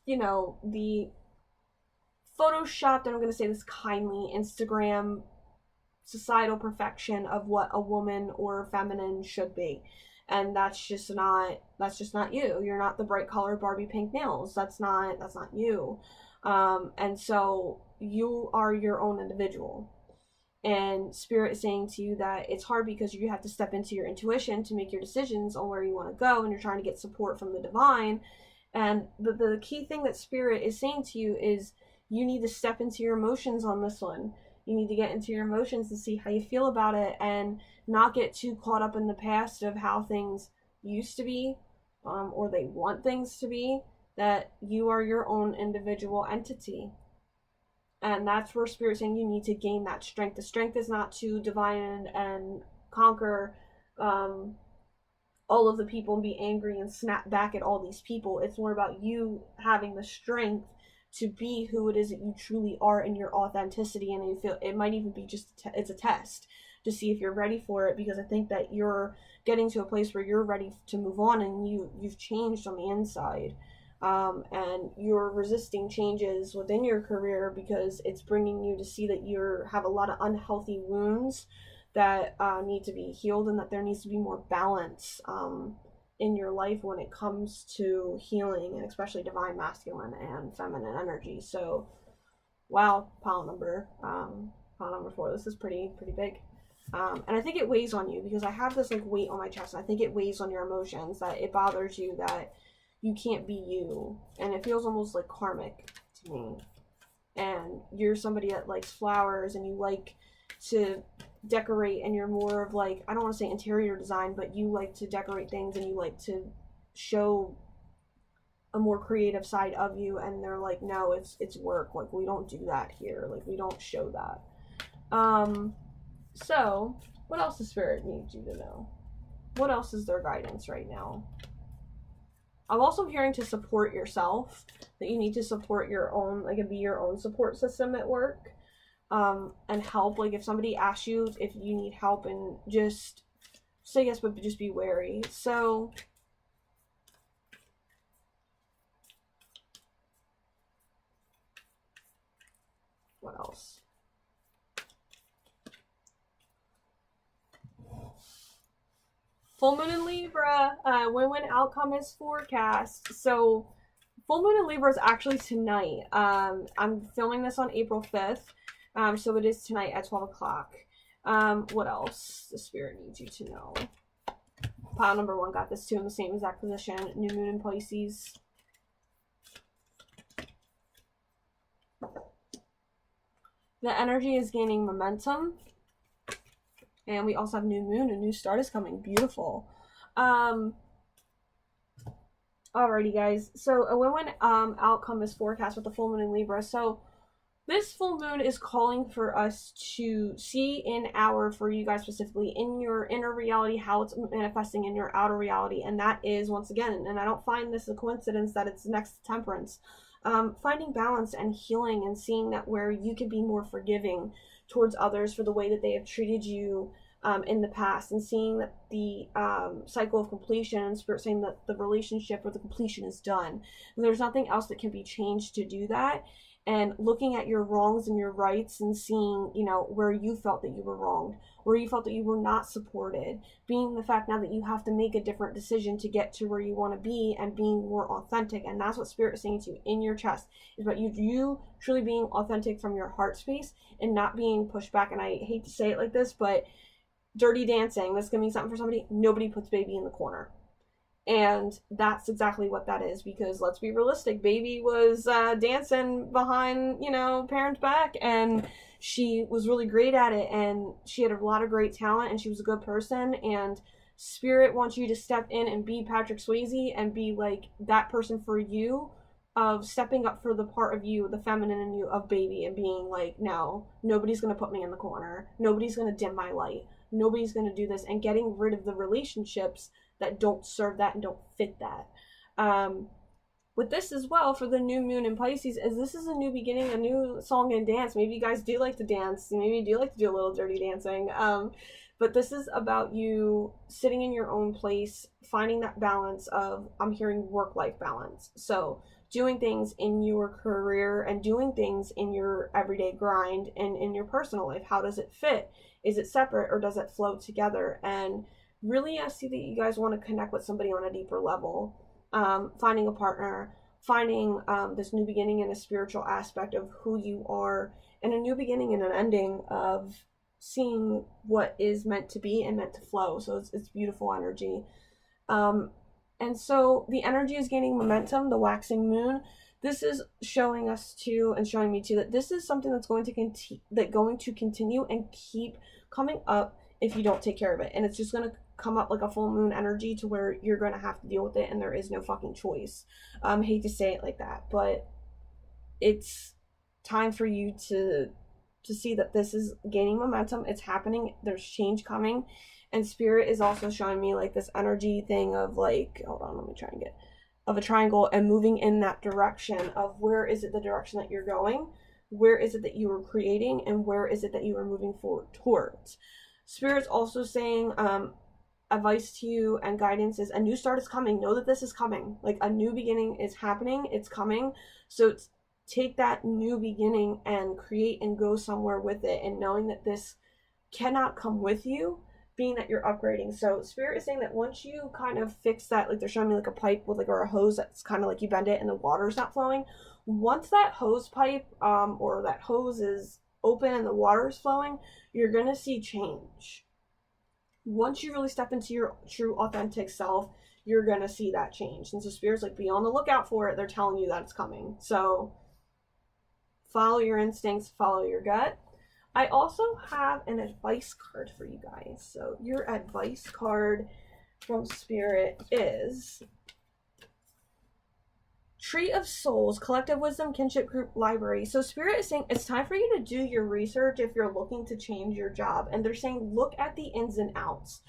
you know, the photoshopped, and I'm gonna say this kindly, Instagram societal perfection of what a woman or feminine should be, and that's just not you. You're not the bright colored Barbie pink nails. That's not you. And so you are your own individual, and spirit is saying to you that it's hard because you have to step into your intuition to make your decisions on where you want to go, and you're trying to get support from the divine. And the key thing that spirit is saying to you is you need to step into your emotions on this one. You need to get into your emotions to see how you feel about it, and not get too caught up in the past of how things used to be, or they want things to be. That you are your own individual entity. And that's where spirit's saying you need to gain that strength. The strength is not to divine and conquer all of the people and be angry and snap back at all these people. It's more about you having the strength to be who it is that you truly are in your authenticity. And you feel it might even be just it's a test to see if you're ready for it, because I think that you're getting to a place where you're ready to move on, and you've changed on the inside. And you're resisting changes within your career because it's bringing you to see that you have a lot of unhealthy wounds that need to be healed, and that there needs to be more balance in your life when it comes to healing, and especially divine masculine and feminine energy. So, wow, pile number 4. This is pretty big. And I think it weighs on you, because I have this like weight on my chest, and I think it weighs on your emotions, that it bothers you that you can't be you, and it feels almost like karmic to me. And you're somebody that likes flowers, and you like to decorate, and you're more of like, I don't want to say interior design, but you like to decorate things, and you like to show a more creative side of you, and they're like, no, it's work, like we don't do that here, like we don't show that. So what else does spirit need you to know? What else is their guidance right now? I'm also hearing to support yourself, that you need to support your own, like, be your own support system at work, and help. Like, if somebody asks you if you need help, and just say yes, but just be wary. So, what else? Full moon in Libra, when outcome is forecast. So full moon in Libra is actually tonight. I'm filming this on April 5th, so it is tonight at 12 o'clock. What else the spirit needs you to know? Pile number 1 got this too in the same exact position. New moon in Pisces. The energy is gaining momentum. And we also have new moon, a new start is coming. Beautiful. Alrighty, guys. So a win-win outcome is forecast with the full moon in Libra. So This full moon is calling for us to see for you guys specifically, in your inner reality, how it's manifesting in your outer reality. And that is, once again, and I don't find this a coincidence that it's next to temperance, finding balance and healing, and seeing that where you can be more forgiving towards others for the way that they have treated you in the past, and seeing that the cycle of completion, and spirit saying that the relationship or the completion is done. There's nothing else that can be changed to do that. And looking at your wrongs and your rights, and seeing, where you felt that you were wronged, where you felt that you were not supported, being the fact now that you have to make a different decision to get to where you want to be, and being more authentic. And that's what spirit is saying to you in your chest, is about you truly being authentic from your heart space, and not being pushed back. And I hate to say it like this, but dirty dancing, this can mean something for somebody. Nobody puts baby in the corner. And that's exactly what that is, because let's be realistic, baby was dancing behind, parents' back, and she was really great at it, and she had a lot of great talent, and she was a good person. And spirit wants you to step in and be Patrick Swayze, and be like that person for you, of stepping up for the part of you, the feminine in you, of baby, and being like, no, nobody's gonna put me in the corner, nobody's gonna dim my light, nobody's gonna do this, and getting rid of the relationships that don't serve that and don't fit that. With this as well, for the new moon in Pisces, is this is a new beginning, a new song and dance. Maybe you guys do like to dance, maybe you do like to do a little dirty dancing, but this is about you sitting in your own place, finding that balance of, I'm hearing work-life balance. So doing things in your career and doing things in your everyday grind and in your personal life. How does it fit? Is it separate, or does it flow together? And really, I see that you guys want to connect with somebody on a deeper level, finding a partner, finding this new beginning in a spiritual aspect of who you are, and a new beginning and an ending of seeing what is meant to be and meant to flow. So it's beautiful energy. And so the energy is gaining momentum, the waxing moon. This is showing us too, and showing me too, that this is something that's going to continue and keep coming up if you don't take care of it. And it's just going to come up like a full moon energy, to where you're going to have to deal with it, and there is no fucking choice. Hate to say it like that, but it's time for you to see that this is gaining momentum. It's happening. There's change coming. And spirit is also showing me like this energy thing of like, hold on, let me try and get, of a triangle, and moving in that direction of, where is it the direction that you're going? Where is it that you are creating? And where is it that you are moving forward towards? Spirit's also saying, advice to you and guidance is, a new start is coming. Know that this is coming. Like, a new beginning is happening. It's coming. So take that new beginning and create and go somewhere with it, and knowing that this cannot come with you, being that you're upgrading. So spirit is saying that once you kind of fix that, like they're showing me like a pipe with like, or a hose that's kind of like you bend it and the water's not flowing. Once that hose pipe or that hose is open and the water is flowing, you're gonna see change. Once you really step into your true authentic self, you're gonna see that change. And so spirit's like, be on the lookout for it. They're telling you that it's coming. So follow your instincts, follow your gut. I also have an advice card for you guys. So your advice card from spirit is Tree of Souls, Collective Wisdom, Kinship Group, Library. So spirit is saying it's time for you to do your research if you're looking to change your job. And they're saying, look at the ins and outs.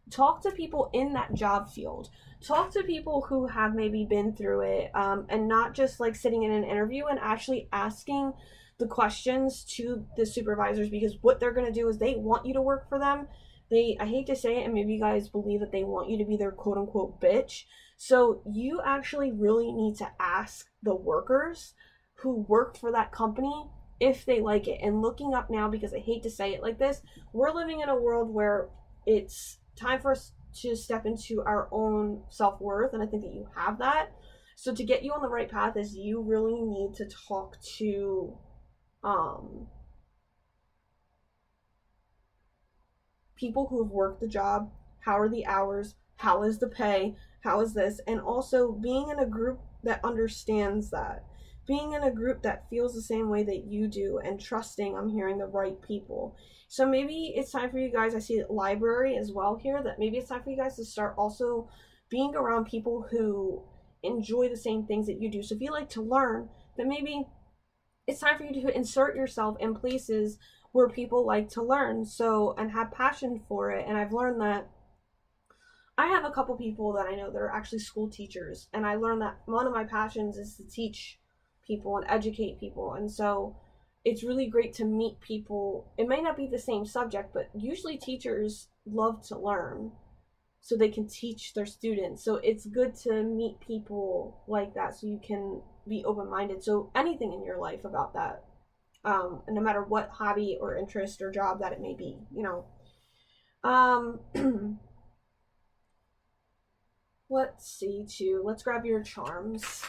Talk to people in that job field. Talk to people who have maybe been through it, and not just like sitting in an interview, and actually asking the questions to the supervisors, because what they're going to do is they want you to work for them. I hate to say it, and maybe you guys believe that they want you to be their quote unquote bitch. So you actually really need to ask the workers who worked for that company if they like it. And looking up now, because I hate to say it like this, we're living in a world where it's time for us to step into our own self-worth, and I think that you have that. So to get you on the right path is you really need to talk to people who have worked the job. How are the hours? How is the pay? How is this? And also being in a group that understands that. Being in a group that feels the same way that you do, and trusting I'm hearing the right people. So maybe it's time for you guys, I see library as well here, that maybe it's time for you guys to start also being around people who enjoy the same things that you do. So if you like to learn, then maybe it's time for you to insert yourself in places where people like to learn, so, and have passion for it. And I've learned that I have a couple people that I know that are actually school teachers, and I learned that one of my passions is to teach people and educate people. And so it's really great to meet people. It may not be the same subject, but usually teachers love to learn so they can teach their students. So it's good to meet people like that so you can be open-minded. So anything in your life about that, no matter what hobby or interest or job that it may be, you know. Let's see, too. Let's grab your charms.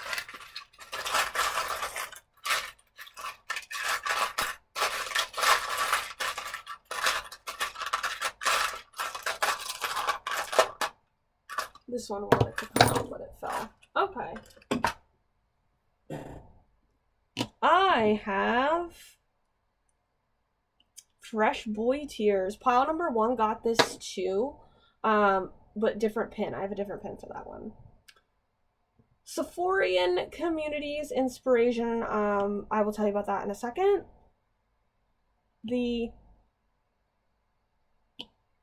This one wanted to come out, but it fell. Okay. I have Fresh Boy Tears. Pile number 1 got this too, but different pin. I have a different pin for that one. Sephorian Communities Inspiration. I will tell you about that in a second. The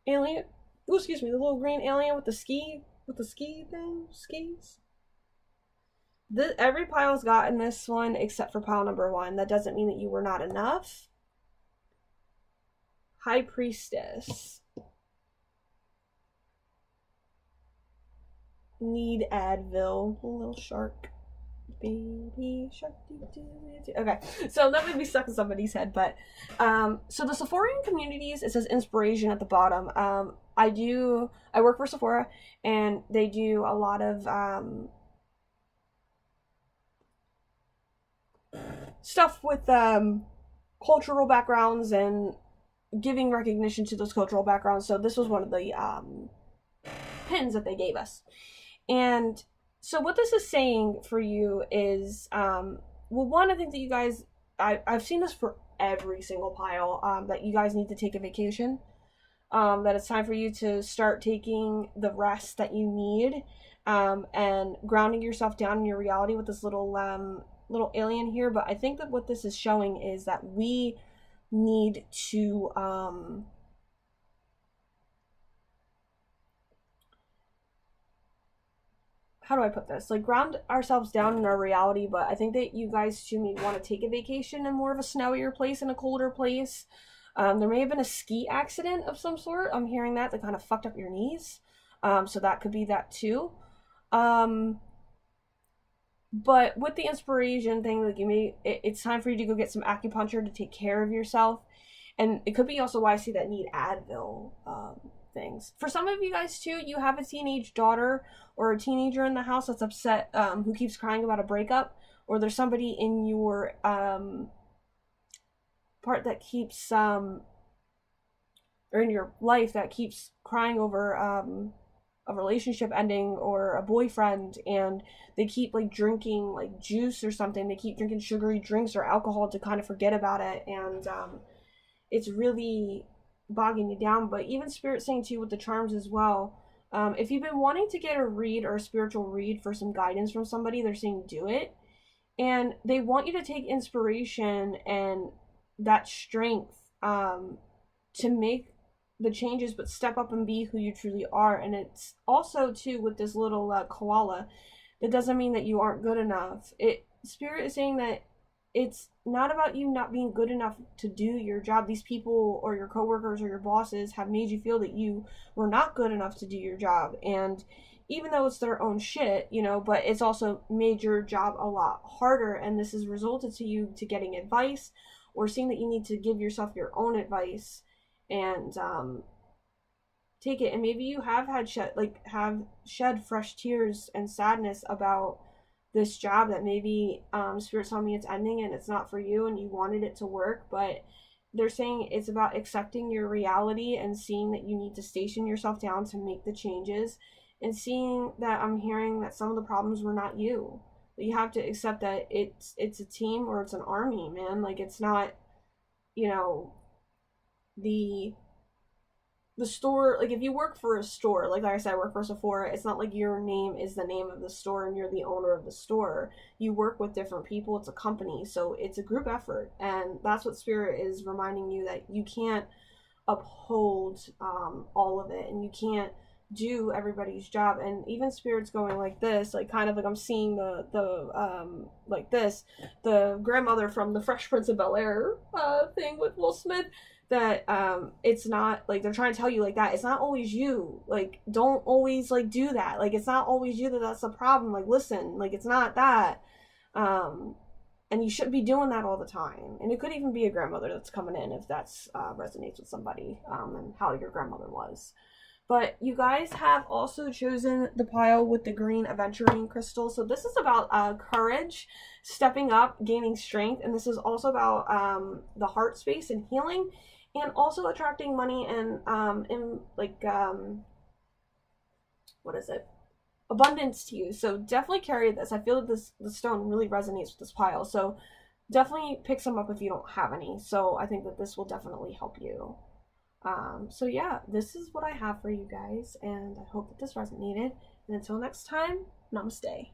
alien, oh, excuse me, the little green alien with the ski thing, skis. Every pile's gotten this one except for pile number 1. That doesn't mean that you were not enough. High Priestess. Need Advil. Little shark. Baby shark. Okay, so that may be stuck in somebody's head, but so the Sephorian Communities, it says inspiration at the bottom. I work for Sephora, and they do a lot of stuff with cultural backgrounds and giving recognition to those cultural backgrounds. So this was one of the pins that they gave us. And so what this is saying for you is, well, one, I think that you guys, I've seen this for every single pile, that you guys need to take a vacation. That it's time for you to start taking the rest that you need, and grounding yourself down in your reality with this little alien here. But I think that what this is showing is that we need to how do I put this? Like, ground ourselves down in our reality, but I think that you guys too may want to take a vacation in more of a snowier place, in a colder place. There may have been a ski accident of some sort. I'm hearing that kind of fucked up your knees. So that could be that too. But with the inspiration thing, like, it's time for you to go get some acupuncture to take care of yourself. And it could be also why I see that need Advil things. For some of you guys too, you have a teenage daughter or a teenager in the house that's upset, who keeps crying about a breakup, or there's somebody in your part that keeps or in your life that keeps crying over a relationship ending or a boyfriend, and they keep like drinking like juice or something. They keep drinking sugary drinks or alcohol to kind of forget about it, and it's really bogging you down. But even Spirit saying to you with the charms as well, if you've been wanting to get a read or a spiritual read for some guidance from somebody, they're saying do it. And they want you to take inspiration and that strength to make the changes, but step up and be who you truly are. And it's also too with this little koala, that doesn't mean that you aren't good enough. Spirit is saying that it's not about you not being good enough to do your job. These people or your coworkers or your bosses have made you feel that you were not good enough to do your job. And even though it's their own shit, you know, but it's also made your job a lot harder. And this has resulted to you to getting advice or seeing that you need to give yourself your own advice and take it. And maybe you have shed fresh tears and sadness about this job that maybe Spirit's telling me it's ending and it's not for you and you wanted it to work, but they're saying it's about accepting your reality and seeing that you need to station yourself down to make the changes, and seeing that I'm hearing that some of the problems were not you. You have to accept that it's a team or it's an army, man. Like, it's not, you know, the the store, like if you work for a store, like I said, I work for Sephora, it's not like your name is the name of the store and you're the owner of the store. You work with different people, it's a company, so it's a group effort. And that's what Spirit is reminding you, that you can't uphold all of it, and you can't do everybody's job. And even Spirit's going like this, like kind of like I'm seeing the like this, the grandmother from the Fresh Prince of Bel-Air thing with Will Smith, that it's not like they're trying to tell you like that it's not always you, like don't always like do that, like it's not always you that's the problem, like listen, like it's not that. And you shouldn't be doing that all the time. And it could even be a grandmother that's coming in, if that's resonates with somebody, and how your grandmother was. But you guys have also chosen the pile with the green aventurine crystal. So this is about courage, stepping up, gaining strength. And this is also about the heart space and healing, and also attracting money and in like what is it? Abundance to you. So definitely carry this. I feel that the stone really resonates with this pile. So definitely pick some up if you don't have any. So I think that this will definitely help you. So yeah, this is what I have for you guys, and I hope that this resonated. And until next time, namaste.